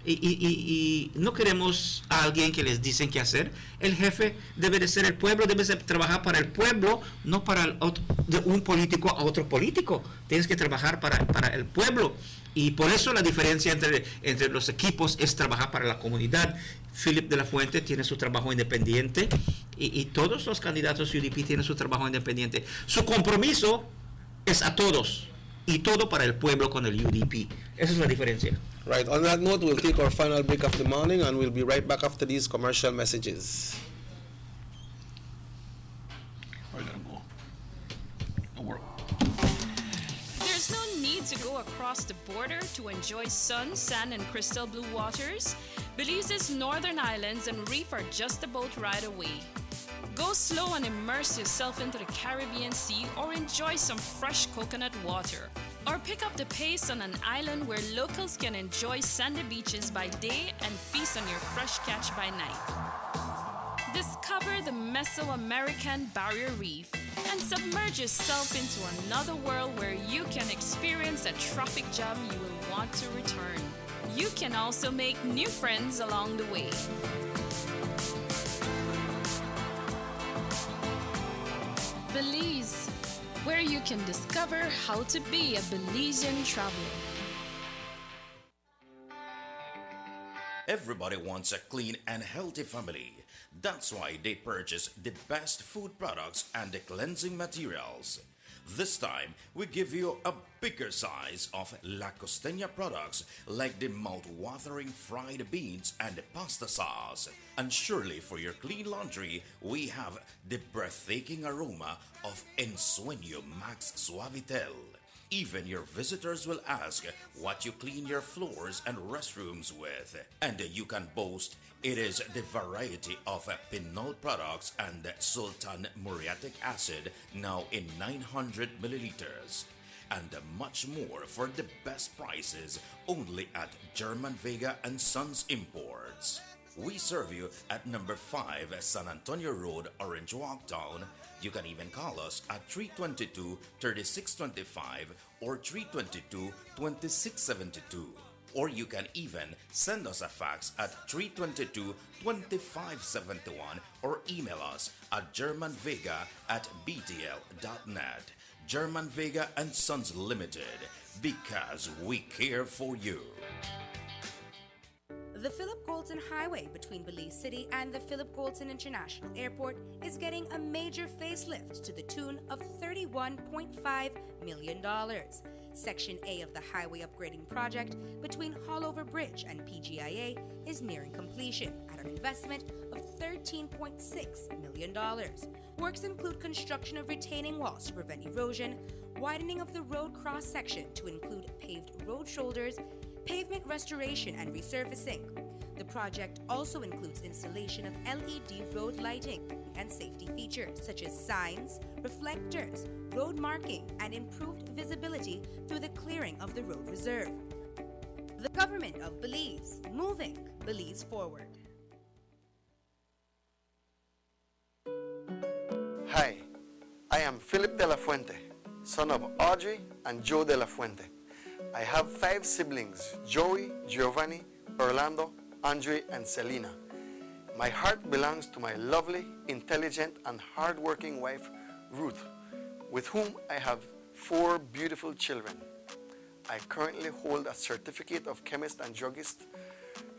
Y no queremos a alguien que les dicen qué hacer. El jefe debe de ser el pueblo, debe de trabajar para el pueblo, no para de un político a otro político. Tienes que trabajar para el pueblo. Y por eso la diferencia entre los equipos es trabajar para la comunidad. Philip de la Fuente tiene su trabajo independiente y todos los candidatos UDP tienen su trabajo independiente. Su compromiso es a todos y todo para el pueblo con el UDP. Esa es la diferencia. Right, on that note, we'll take our final break of the morning and we'll be right back after these commercial messages. There's no need to go across the border to enjoy sun, sand, and crystal blue waters. Belize's northern islands and reef are just a boat ride away. Go slow and immerse yourself into the Caribbean Sea or enjoy some fresh coconut water. Or pick up the pace on an island where locals can enjoy sandy beaches by day and feast on your fresh catch by night. Discover the Mesoamerican Barrier Reef and submerge yourself into another world where you can experience a traffic jam you will want to return. You can also make new friends along the way. Belize, where you can discover how to be a Belizean traveler. Everybody wants a clean and healthy family. That's why they purchase the best food products and the cleansing materials. This time, we give you a bigger size of La Costeña products like the mouth-watering fried beans and the pasta sauce. And surely for your clean laundry, we have the breathtaking aroma of Ensueño Max Suavitel. Even your visitors will ask what you clean your floors and restrooms with. And you can boast it is the variety of Pinol products and Sultan muriatic acid now in 900 milliliters. And much more for the best prices only at German Vega and Sons Imports. We serve you at number 5 San Antonio Road, Orange Walk Town. You can even call us at 322-3625 or 322-2672. Or you can even send us a fax at 322-2571 or email us at germanvega@btl.net. German Vega and Sons Limited, because we care for you. The Philip Colton Highway between Belize City and the Philip Colton International Airport is getting a major facelift to the tune of $31.5 million. Section A of the highway upgrading project between Haulover Bridge and PGIA is nearing completion at an investment of $13.6 million. Works include construction of retaining walls to prevent erosion, widening of the road cross-section to include paved road shoulders, pavement restoration and resurfacing. The project also includes installation of LED road lighting and safety features such as signs, reflectors, road marking, and improved visibility through the clearing of the road reserve. The Government of Belize, moving Belize forward. Hi, I am Philip de la Fuente, son of Audrey and Joe de la Fuente. I have 5 siblings, Joey, Giovanni, Orlando, Andre, and Selena. My heart belongs to my lovely, intelligent, and hardworking wife, Ruth, with whom I have 4 beautiful children. I currently hold a certificate of chemist and druggist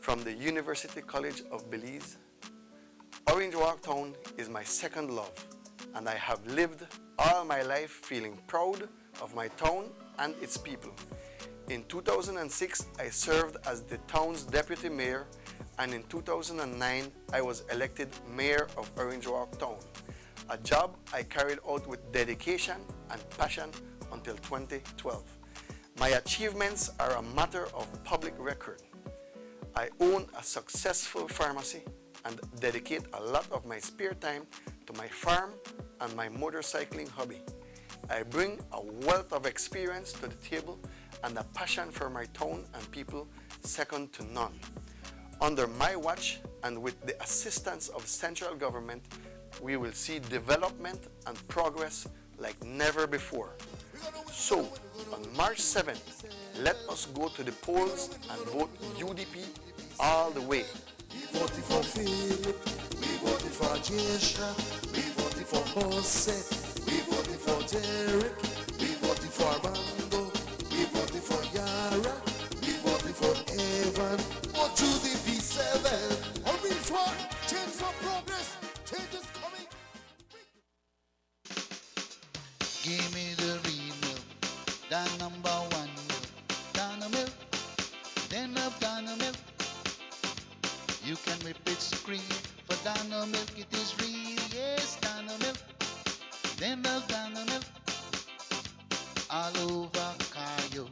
from the University College of Belize. Orange Walk Town is my second love, and I have lived all my life feeling proud of my town and its people. In 2006, I served as the town's deputy mayor, and in 2009, I was elected mayor of Orange Walk Town, a job I carried out with dedication and passion until 2012. My achievements are a matter of public record. I own a successful pharmacy and dedicate a lot of my spare time to my farm and my motorcycling hobby. I bring a wealth of experience to the table and a passion for my town and people second to none. Under my watch and with the assistance of central government, we will see development and progress like never before. So, on March 7th, let us go to the polls and vote UDP all the way. We voted for Philip, we voted for Jesha, we voted for Jose, we voted for Derek, we voted for Armando, we voted for Yara, we voted for Evan, vote to the P7. Orange one, change for progress, change is coming. Give me the real milk, the #1 milk, Dano milk, then love Dano milk. You can whip it scream for Dano milk, it is real, yes, Dano milk, then love Dano milk. All over Cayo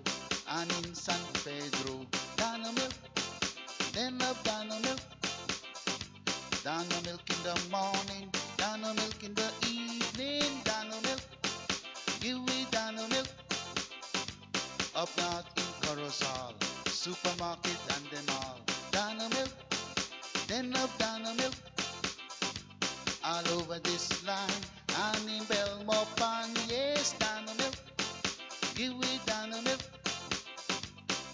and in San Pedro, Dano milk, then love Dano milk. Dano milk in the morning, Dano milk in the evening, Dano milk. Give me Dano milk. Up north in Corozal, supermarket and them all. Dano milk, then love Dano milk. All over this land and in Belmopan, yes, Dano milk. Give me Dano milk.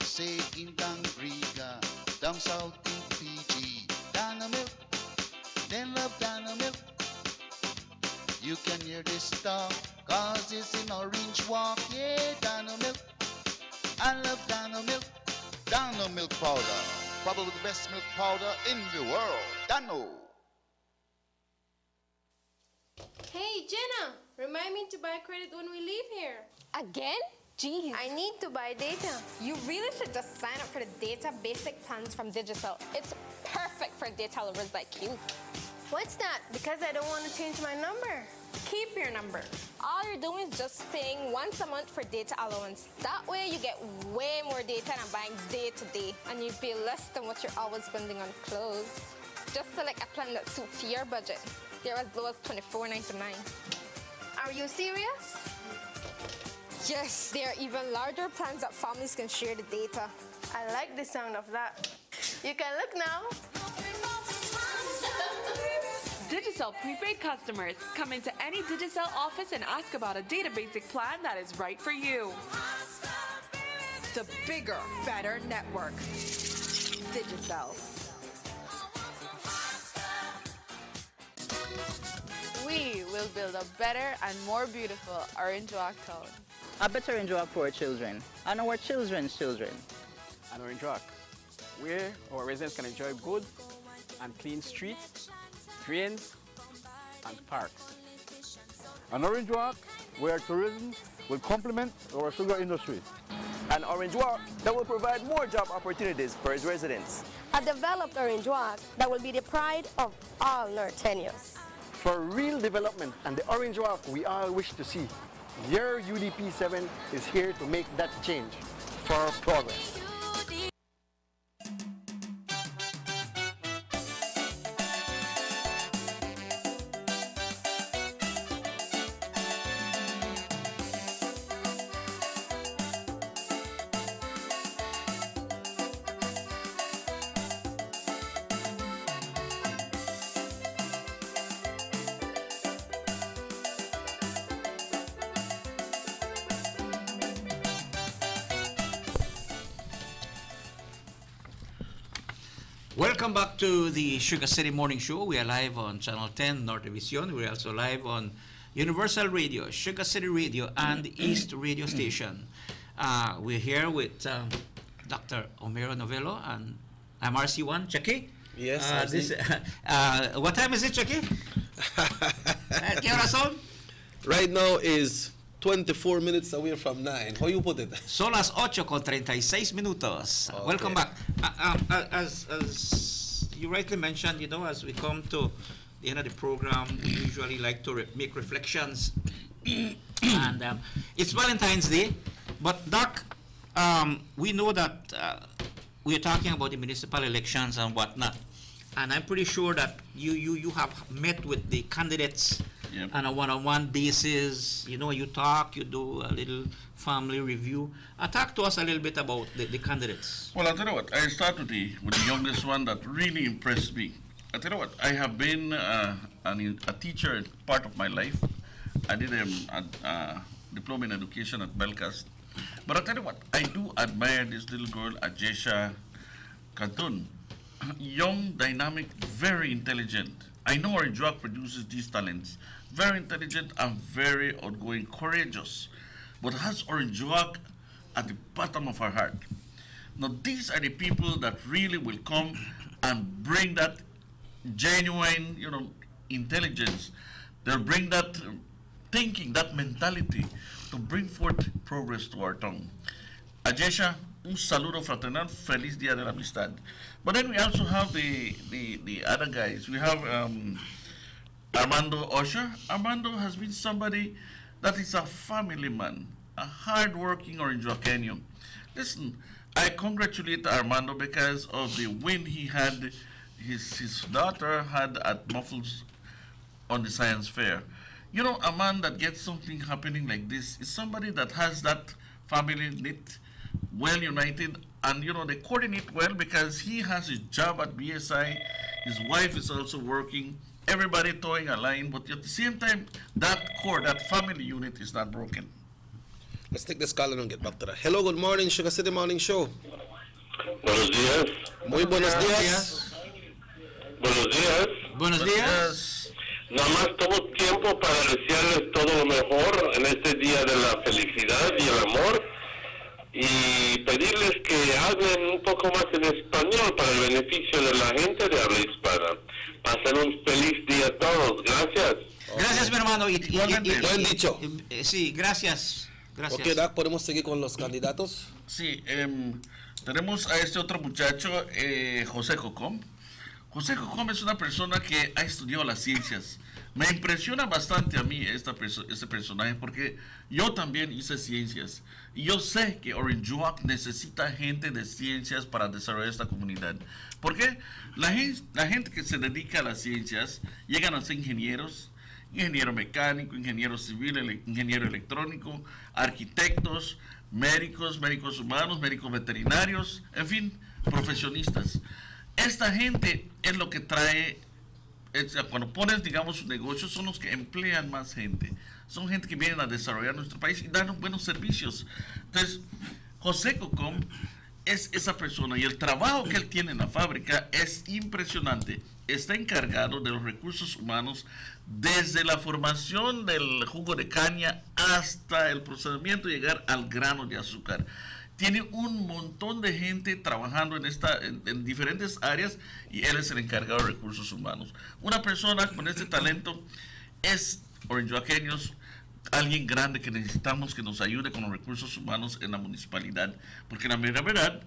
Say in Dangriga, down south in Fiji, Dano milk, then love Dano milk. You can hear this talk, cause it's in Orange Walk, yeah, Dano milk. I love Dano milk. Dano milk powder, probably the best milk powder in the world. Dano. Hey, Jenna, remind me to buy credit when we leave here. Again? Geez. I need to buy data. You really should just sign up for the data basic plans from Digicel. It's perfect for data lovers like you. What's that? Because I don't want to change my number. Keep your number. All you're doing is just paying once a month for data allowance. That way you get way more data than buying day to day, and you pay less than what you're always spending on clothes. Just select a plan that suits your budget. They're as low as $24.99. Are you serious? Yes, there are even larger plans that families can share the data. I like the sound of that. You can look now. Digicel prepaid customers, come into any Digicel office and ask about a data basic plan that is right for you. The bigger, better network. Digicel. We will build a better and more beautiful Orange Walk town. A better Orange Walk for our children and our children's children. An Orange Walk, where our residents can enjoy good and clean streets, drains, and parks. An Orange Walk where tourism will complement our sugar industry. An Orange Walk that will provide more job opportunities for its residents. A developed Orange Walk that will be the pride of all Northenians. For real development and the Orange Walk we all wish to see, your UDP 7 is here to make that change for progress. Welcome back to the Sugar City Morning Show. We are live on Channel 10 Norte Vision. We're also live on Universal Radio, Sugar City Radio, and the East Radio Station. We're here with Dr. Homero Novello and I'm RC1, Chucky. Yes, what time is it, Chucky? ¿Qué hora son? Right now is 24 minutes away from 9. How you put it? Son las 8:36 minutos. Okay. Welcome back. As you rightly mentioned, you know, as we come to the end of the program, we usually like to make reflections. And it's Valentine's Day, but Doc, we know that we're talking about the municipal elections and whatnot. And I'm pretty sure that you have met with the candidates on a one-on-one basis. You know, you talk, you do a little family review. Talk to us a little bit about the candidates. Well, I'll tell you what, I start with the youngest one that really impressed me. I'll tell you what, I have been a teacher part of my life. I did a diploma in education at Belcast. But I'll tell you what, I do admire this little girl, Ajesha Cantun. Young, dynamic, very intelligent. I know Orange Rock produces these talents. Very intelligent and very outgoing, courageous. But has Orange Rock at the bottom of her heart. Now, these are the people that really will come and bring that genuine, intelligence. They'll bring that thinking, that mentality to bring forth progress to our town. Ajesha, un saludo fraternal, feliz Día de la Amistad. But then we also have the other guys. We have Armando Osher. Armando has been somebody that is a family man, a hard-working Orange Rockenio. Listen, I congratulate Armando because of the win he had, his daughter had at Muffles on the science fair. You know, a man that gets something happening like this is somebody that has that family knit, well united, and they coordinate well because he has his job at BSI, his wife is also working, everybody towing a line, but at the same time, that core, that family unit is not broken. Let's take this call and get back to that. Hello, good morning, Sugar City Morning Show. Buenos días. Muy buenos días. Buenos días. Buenos días. Nada más tomo tiempo para desearles todo lo mejor en este día de la felicidad y el amor y pedirles que hablen un poco más en español para el beneficio de la gente de habla hispana. Pasen un feliz día a todos. Gracias. Gracias, mi hermano. Buen dicho. Sí, gracias. Gracias. Ok, Doc, ¿podemos seguir con los candidatos? Sí, tenemos a este otro muchacho, José Cocom. José Cocom es una persona que ha estudiado las ciencias. Me impresiona bastante a mí este personaje porque yo también hice ciencias. Y yo sé que Orange Rock necesita gente de ciencias para desarrollar esta comunidad. ¿Por qué? La gente que se dedica a las ciencias llegan a ser ingenieros, ingeniero mecánico, ingeniero civil, ingeniero electrónico, arquitectos, médicos humanos, médicos veterinarios, en fin, profesionistas. Esta gente es lo que trae, cuando pones, digamos, sus negocios, son los que emplean más gente. Son gente que vienen a desarrollar nuestro país y darnos buenos servicios. Entonces, José Cocom es esa persona y el trabajo que él tiene en la fábrica es impresionante. Está encargado de los recursos humanos desde la formación del jugo de caña hasta el procedimiento de llegar al grano de azúcar. Tiene un montón de gente trabajando en diferentes áreas y él es el encargado de recursos humanos. Una persona con este talento es orangeoaqueños, alguien grande que necesitamos que nos ayude con los recursos humanos en la municipalidad, porque la mera verdad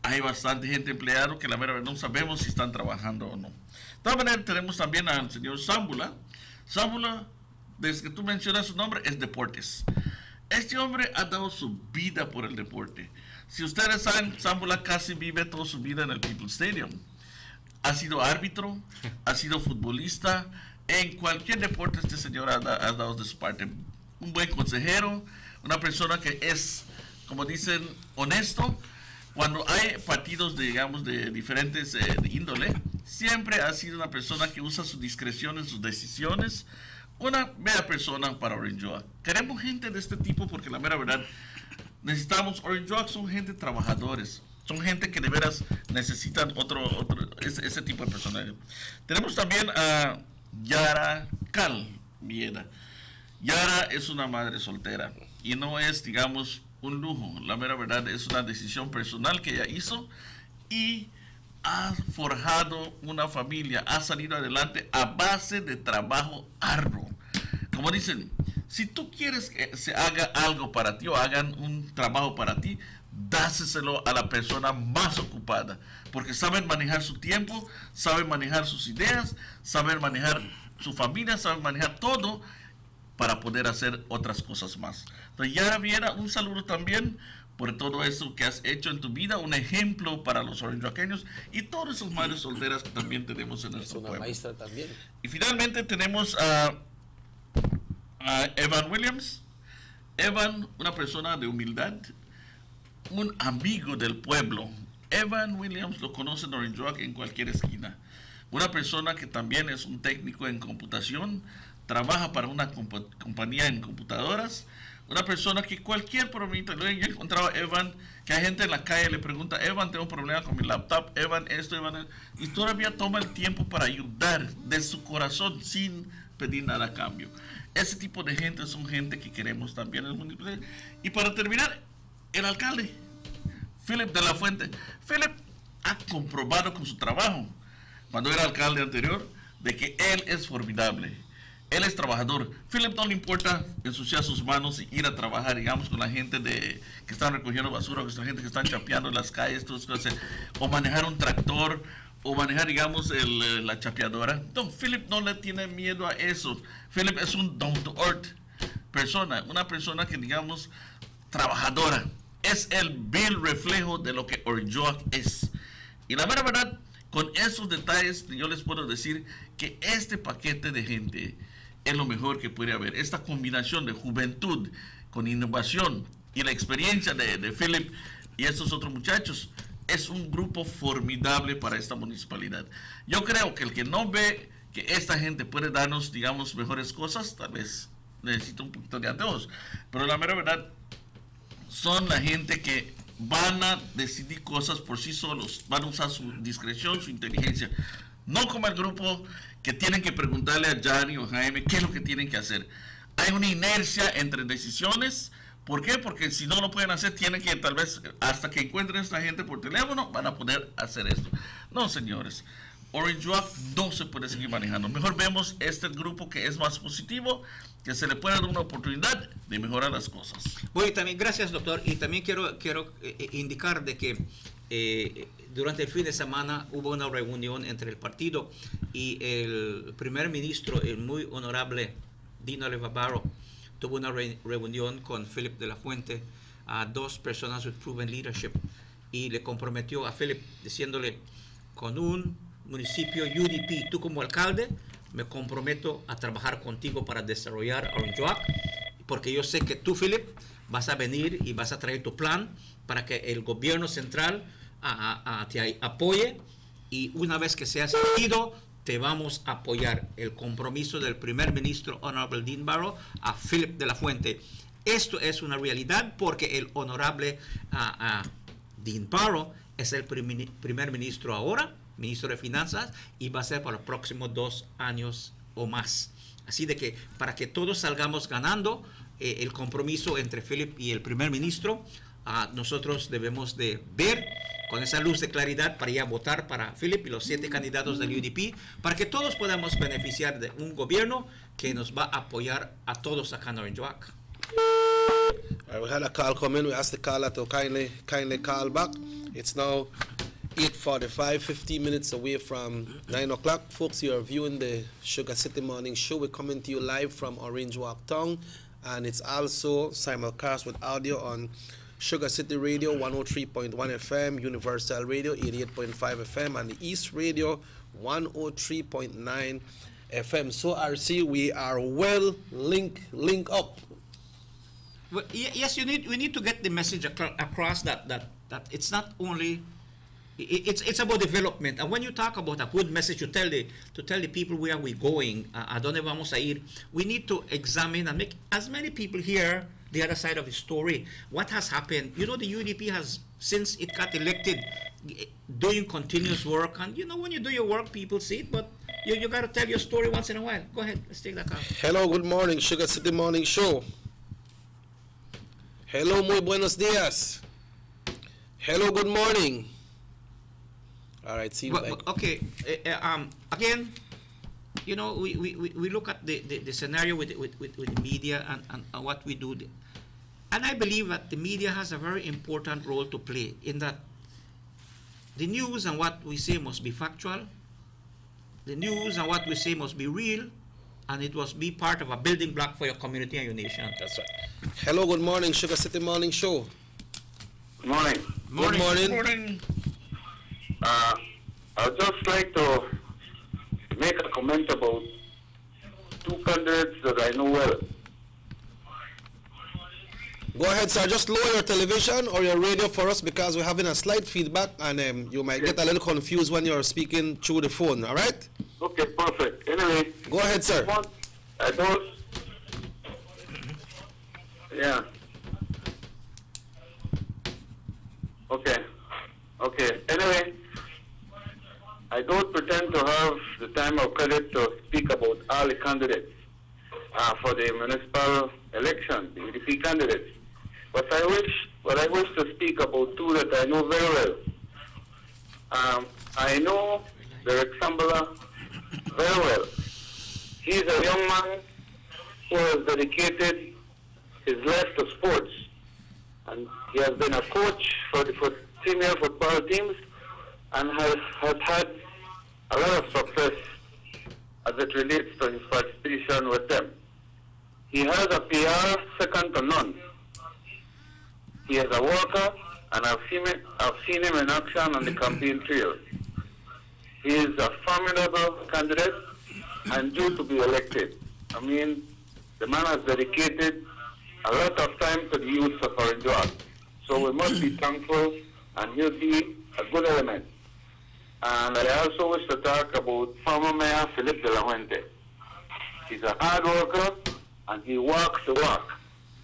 hay bastante gente empleada que la mera verdad no sabemos si están trabajando o no. De todas maneras tenemos también al señor Zámbula. Zámbula, desde que tú mencionas su nombre, es deportes. Este hombre ha dado su vida por el deporte. Si ustedes saben, Zámbula casi vive toda su vida en el People's Stadium. Ha sido árbitro, ha sido futbolista. En cualquier deporte este señor ha dado de su parte. Un buen consejero, una persona que es, como dicen, honesto. Cuando hay partidos, digamos, de diferentes índole, siempre ha sido una persona que usa su discreción en sus decisiones. Una bella persona para Orange Rock. Queremos gente de este tipo porque la mera verdad necesitamos. Orange Rock son gente trabajadores, son gente que de veras necesitan ese tipo de personaje. Tenemos también a Yara Calviera. Yara es una madre soltera y no es, digamos, un lujo. La mera verdad es una decisión personal que ella hizo y ha forjado una familia, ha salido adelante a base de trabajo arduo. Como dicen, si tú quieres que se haga algo para ti o hagan un trabajo para ti, dáseselo a la persona más ocupada, porque saben manejar su tiempo, saben manejar sus ideas, saben manejar su familia, saben manejar todo para poder hacer otras cosas más. Entonces, Yara Viera, un saludo también por todo eso que has hecho en tu vida, un ejemplo para los orangeoaqueños y todas esas madres solteras que también tenemos en nuestro pueblo. Maestra también. Y finalmente tenemos a Evan Williams. Evan, una persona de humildad, un amigo del pueblo. Evan Williams lo conoce en Orange Rock en cualquier esquina. Una persona que también es un técnico en computación, trabaja para una compañía en computadoras. Una persona que cualquier problemita, yo he encontrado a Evan, que hay gente en la calle le pregunta, Evan, tengo un problema con mi laptop, Evan, esto, Evan, y todavía toma el tiempo para ayudar de su corazón sin pedir nada a cambio. Ese tipo de gente son gente que queremos también en el mundo. Y para terminar, el alcalde, Philip de la Fuente. Philip ha comprobado con su trabajo, cuando era alcalde anterior, de que él es formidable. Él es trabajador. Philip no le importa ensuciar sus manos y ir a trabajar, digamos, con la gente que están recogiendo basura, con la gente que están chapeando las calles, todas cosas, o manejar un tractor, o manejar, digamos, la chapeadora. No, Philip no le tiene miedo a eso. Philip es un down-to-earth persona, una persona que, digamos, trabajadora. Es el vil reflejo de lo que Orange es. Y la mera verdad, con esos detalles, yo les puedo decir que este paquete de gente es lo mejor que puede haber. Esta combinación de juventud con innovación y la experiencia de Philip y estos otros muchachos es un grupo formidable para esta municipalidad. Yo creo que el que no ve que esta gente puede darnos, digamos, mejores cosas, tal vez necesita un poquito de anteojos. Pero la mera verdad, son la gente que van a decidir cosas por sí solos, van a usar su discreción, su inteligencia. No como el grupo que tienen que preguntarle a Gianni o Jaime qué es lo que tienen que hacer. Hay una inercia entre decisiones. ¿Por qué? Porque si no lo pueden hacer, tienen que tal vez, hasta que encuentren a esta gente por teléfono, van a poder hacer esto. No, señores. Orange Rock no se puede seguir manejando. Mejor vemos este grupo que es más positivo, que se le puede dar una oportunidad de mejorar las cosas. Bueno, y también, gracias, doctor. Y también quiero indicar de que durante el fin de semana hubo una reunión entre el partido y el primer ministro, el muy honorable Dino Levabaro, tuvo una reunión con Philip de la Fuente, a dos personas with proven leadership, y le comprometió a Philip diciéndole, con un municipio UDP, tú como alcalde, me comprometo a trabajar contigo para desarrollar Orange Rock, porque yo sé que tú, Philip, vas a venir y vas a traer tu plan para que el gobierno central te apoye, y una vez que seas elegido, te vamos a apoyar. El compromiso del primer ministro, Honorable Dean Barrow, a Philip de la Fuente. Esto es una realidad porque el honorable Dean Barrow es el primer ministro ahora, ministro de Finanzas, y va a ser para los próximos 2 años o más. Así de que para que todos salgamos ganando, el compromiso entre Philip y el primer ministro, nosotros debemos de ver con esa luz de claridad para ir a votar para Philip y los 7 candidatos del UDP, para que todos podamos beneficiar de un gobierno que nos va a apoyar a todos acá en Orange Rock. We had a call come in. We asked the caller to kindly call back. It's now 8:45, 15 minutes away from 9 o'clock. Folks, you are viewing the Sugar City Morning Show. We're coming to you live from Orange Walk Town, and it's also simulcast with audio on Sugar City Radio 103.1 FM, Universal Radio 88.5 FM, and the East Radio 103.9 FM. So, RC, we are well link up. Well, yes, we need to get the message across that it's not only it's about development. And when you talk about a good message to tell the people where we're going, a dónde vamos a ir, we need to examine and make as many people hear the other side of the story. What has happened? You know, the UDP has, since it got elected, doing continuous work. And you know, when you do your work, people see it, but you got to tell your story once in a while. Go ahead, let's take that call. Hello, good morning, Sugar City Morning Show. Hello, muy buenos días. Hello, good morning. All right, see you. Okay, again, you know, we look at the scenario with the media and what we do. And I believe that the media has a very important role to play in that the news and what we say must be factual. The news and what we say must be real, and it must be part of a building block for your community and your nation. That's right. Hello, good morning, Sugar City Morning Show. Good morning. Good morning. Good morning. I'd just like to make a comment about 2 candidates that I know well. Go ahead, sir. Just lower your television or your radio for us because we're having a slight feedback and you might get a little confused when you're speaking through the phone, all right? Okay, perfect. Anyway. Go ahead, sir. I don't. Yeah. Okay. Okay. Anyway, I don't pretend to have the time or credit to speak about all the candidates for the municipal election, the UDP candidates. But I wish to speak about two that I know very well. I know Derek Sambala very well. He's a young man who has dedicated his life to sports. And he has been a coach for the senior football teams and has had a lot of success as it relates to his participation with them. He has a PR second to none. He is a worker, and I've seen him in action on the campaign trail. He is a formidable candidate and due to be elected. I mean, the man has dedicated a lot of time to the youth of Orange Walk. So we must be thankful, and he'll be a good element. And I also wish to talk about former Mayor Philip de la Fuente. He's a hard worker, and he walks the walk.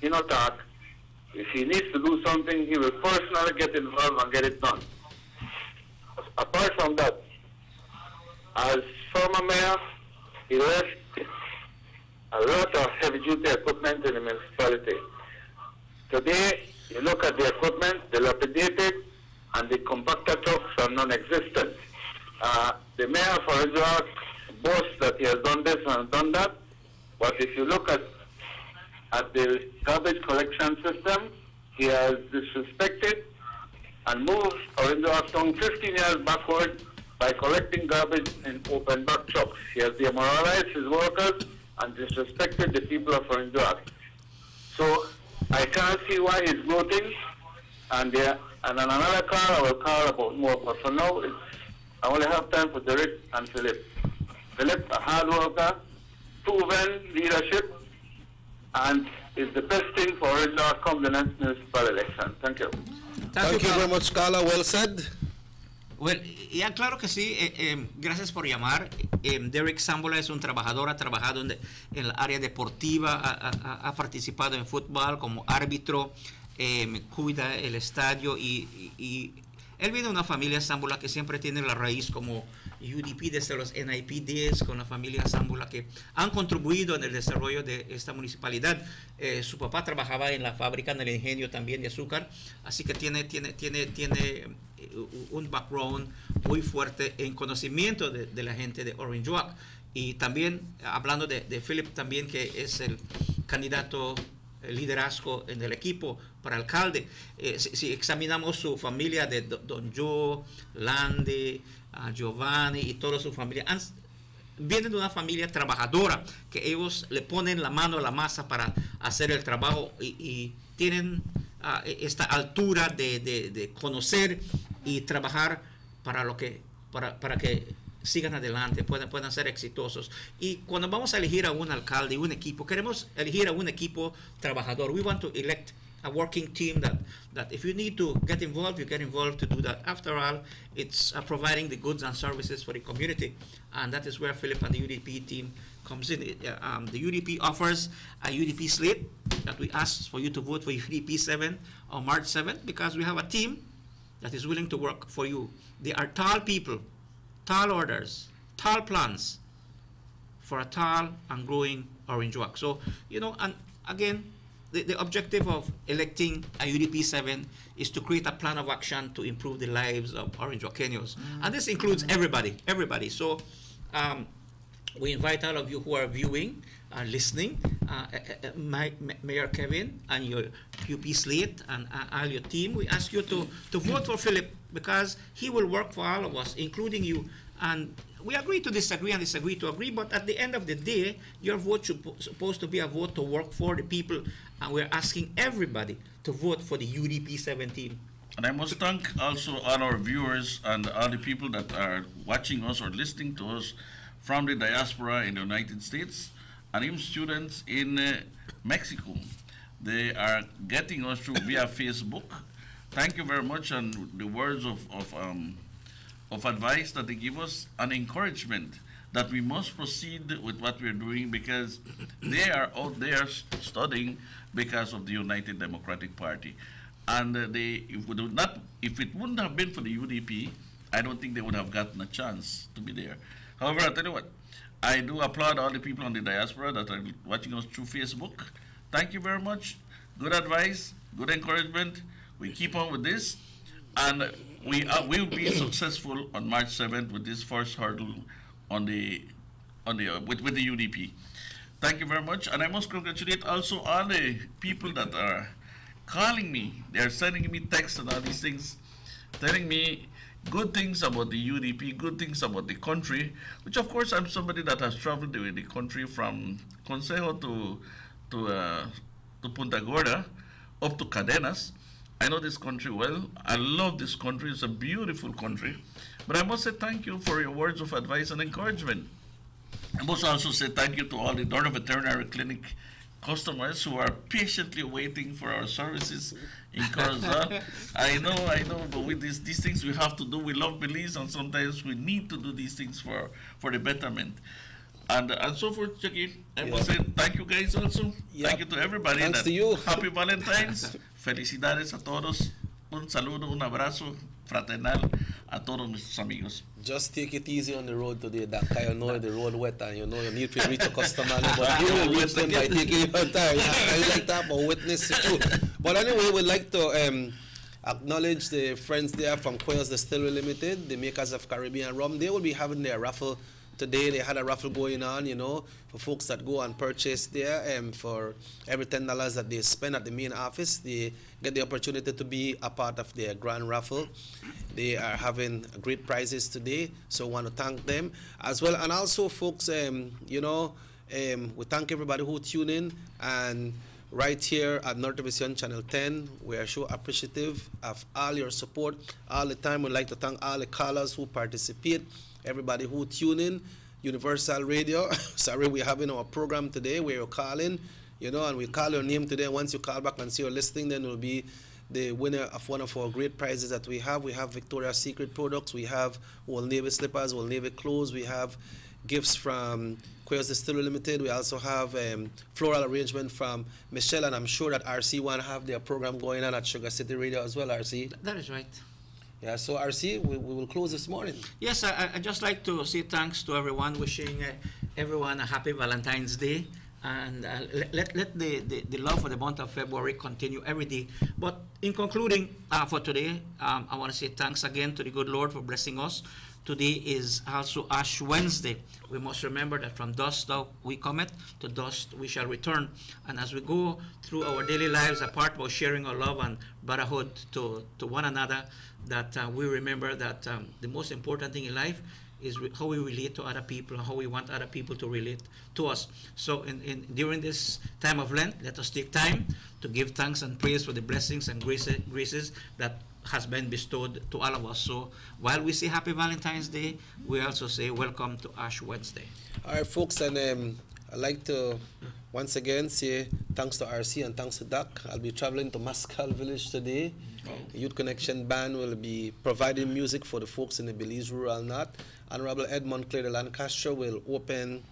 He not talk. If he needs to do something, he will personally get involved and get it done. Apart from that, as former mayor, he left a lot of heavy-duty equipment in the municipality. Today, you look at the equipment, dilapidated, and the compactor trucks are non-existent. The mayor, for example, boasts that he has done this and done that, but if you look at the garbage collection system, he has disrespected and moved Orange Town 15 years backward by collecting garbage in open back trucks. He has demoralized his workers and disrespected the people of Orange. So I can't see why he's voting, and on another call I will call about more, but for now I only have time for Derek and Philip. Philip, a hard worker, proven leadership, and is the best thing for Orange come the next municipal election. Thank you. Thank you very much, Carla. Well said. Well, ya claro que sí, gracias por llamar. Derek Sambola es un trabajador, ha trabajado en la área deportiva, ha participado en fútbol como árbitro, cuida el estadio y él viene de una familia Sambola que siempre tiene la raíz como UDP desde los NIPDs con la familia Sambola que han contribuido en el desarrollo de esta municipalidad. Su papá trabajaba en la fábrica, en el ingenio también de azúcar, así que tiene un background muy fuerte en conocimiento de la gente de Orange Walk. Y también hablando de Philip también, que es el candidato liderazgo en el equipo para alcalde. Si examinamos su familia de Don Joe, Landy, Giovanni y toda su familia, vienen de una familia trabajadora que ellos le ponen la mano a la masa para hacer el trabajo y tienen esta altura de conocer y trabajar para que sigan adelante, puedan ser exitosos. Y cuando vamos a elegir a un alcalde y un equipo, queremos elegir a un equipo trabajador. We want to elect a working team that if you need to get involved, you get involved to do that. After all, it's providing the goods and services for the community, and that is where Philip and the UDP team comes in. The UDP offers a UDP slate that we ask for you to vote for UDP 7 on March 7th because we have a team that is willing to work for you. They are tall people, tall orders, tall plans for a tall and growing Orange Walk. So, and again, the objective of electing a UDP 7 is to create a plan of action to improve the lives of Orange Walkenians. And this includes everybody. So we invite all of you who are viewing, listening, Mayor Kevin and your UP slate and all your team, we ask you to vote for Philip because he will work for all of us, including you. And we agree to disagree and disagree to agree, but at the end of the day, your vote should supposed to be a vote to work for the people, and we're asking everybody to vote for the UDP 17. And I must thank also all our viewers and all the people that are watching us or listening to us from the diaspora in the United States, and even students in Mexico. They are getting us through via Facebook. Thank you very much, and the words of advice that they give us, and encouragement that we must proceed with what we're doing, because they are out there studying because of the United Democratic Party. And if it wouldn't have been for the UDP, I don't think they would have gotten a chance to be there. However, I'll tell you what, I do applaud all the people on the diaspora that are watching us through Facebook. Thank you very much. Good advice, good encouragement. We keep on with this, and we will be successful on March 7th with this first hurdle with the UDP. Thank you very much, and I must congratulate also all the people that are calling me. They are sending me texts and all these things, telling me good things about the UDP, good things about the country, which of course I'm somebody that has traveled the country from Consejo to Punta Gorda up to Cadenas. I know this country well. I love this country. It's a beautiful country. But I must say thank you for your words of advice and encouragement. I must also say thank you to all the Dorner Veterinary Clinic customers who are patiently waiting for our services in Corazon. I know, but with these things we have to do. We love Belize, and sometimes we need to do these things for the betterment. And so forth, Jackie. I must say thank you guys also. Thank you to everybody. Thanks to you. Happy Valentine's. Felicidades a todos. Un saludo, un abrazo fraternal a todos nuestros amigos. Just take it easy on the road today, Doctor. You know the road wet, and you know you need to reach a customer, but you will reach them by taking your time. I like that, but witness too. But anyway, we'd like to acknowledge the friends there from Quails Distillery Limited, the makers of Caribbean rum. They will be having their raffle today. They had a raffle going on, you know, for folks that go and purchase there. For every $10 that they spend at the main office, they get the opportunity to be a part of their grand raffle. They are having great prizes today, so I want to thank them as well. And also, folks, you know, we thank everybody who tune in. And right here at North Television Channel 10, we are so appreciative of all your support all the time. We'd like to thank all the callers who participate, everybody who tune in. Universal Radio, sorry, we're having our program today where you're calling, you know, and we call your name today. Once you call back and see your listing, then you'll be the winner of one of our great prizes that we have. We have Victoria's Secret products. We have Old Navy slippers, Old Navy clothes. We have gifts from Quails Distillery Limited. We also have floral arrangement from Michelle, and I'm sure that RC want to have their program going on at Sugar City Radio as well, RC. That is right. Yeah, so RC, we will close this morning. Yes, I just like to say thanks to everyone, wishing everyone a happy Valentine's Day. And let the love for the month of February continue every day. But in concluding for today, I want to say thanks again to the good Lord for blessing us. Today is also Ash Wednesday. We must remember that from dust we cometh, to dust we shall return. And as we go through our daily lives, apart from sharing our love and brotherhood to one another, that we remember that the most important thing in life is how we relate to other people and how we want other people to relate to us. So during this time of Lent, let us take time to give thanks and praise for the blessings and graces that has been bestowed to all of us. So while we say Happy Valentine's Day, we also say welcome to Ash Wednesday. All right, folks, and I'd like to once again say thanks to RC and thanks to Doc. I'll be traveling to Mascal Village today. The Youth Connection Band will be providing music for the folks in the Belize Rural North. Honorable Edmund Clay de Lancaster will officially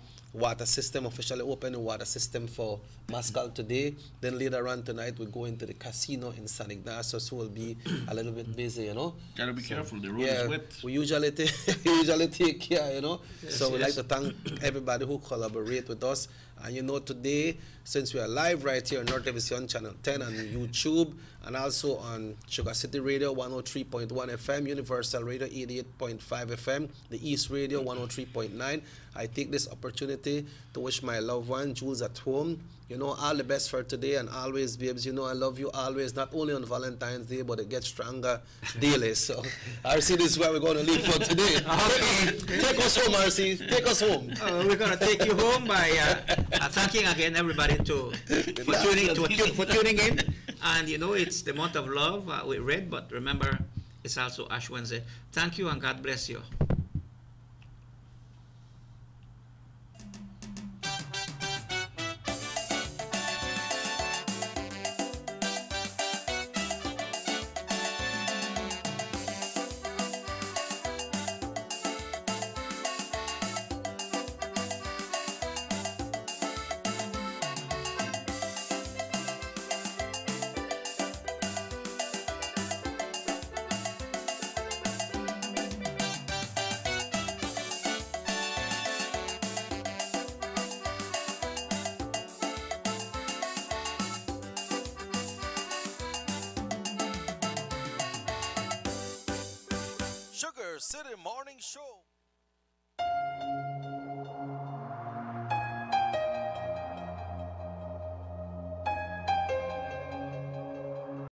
open the water system for Mascal today. Then later on tonight, we go into the casino in San Ignacio, so we'll be a little bit busy, you know. Gotta be careful, the road is wet. We usually take care, you know. Yes, so we'd like to thank everybody who collaborate with us. And you know, today, since we are live right here on North Television Channel 10 on YouTube, and also on Sugar City Radio 103.1 FM, Universal Radio 88.5 FM, the East Radio 103.9, I take this opportunity to wish my loved one, Jules, at home, you know, all the best for today, and always, babes, you know, I love you always, not only on Valentine's Day, but it gets stronger daily. So, RC, this is where we're going to leave for today. Take us home, RC. Take us home. We're going to take you home by thanking again everybody for tuning in. And, you know, it's the month of love, we read, but remember, it's also Ash Wednesday. Thank you, and God bless you. City Morning Show.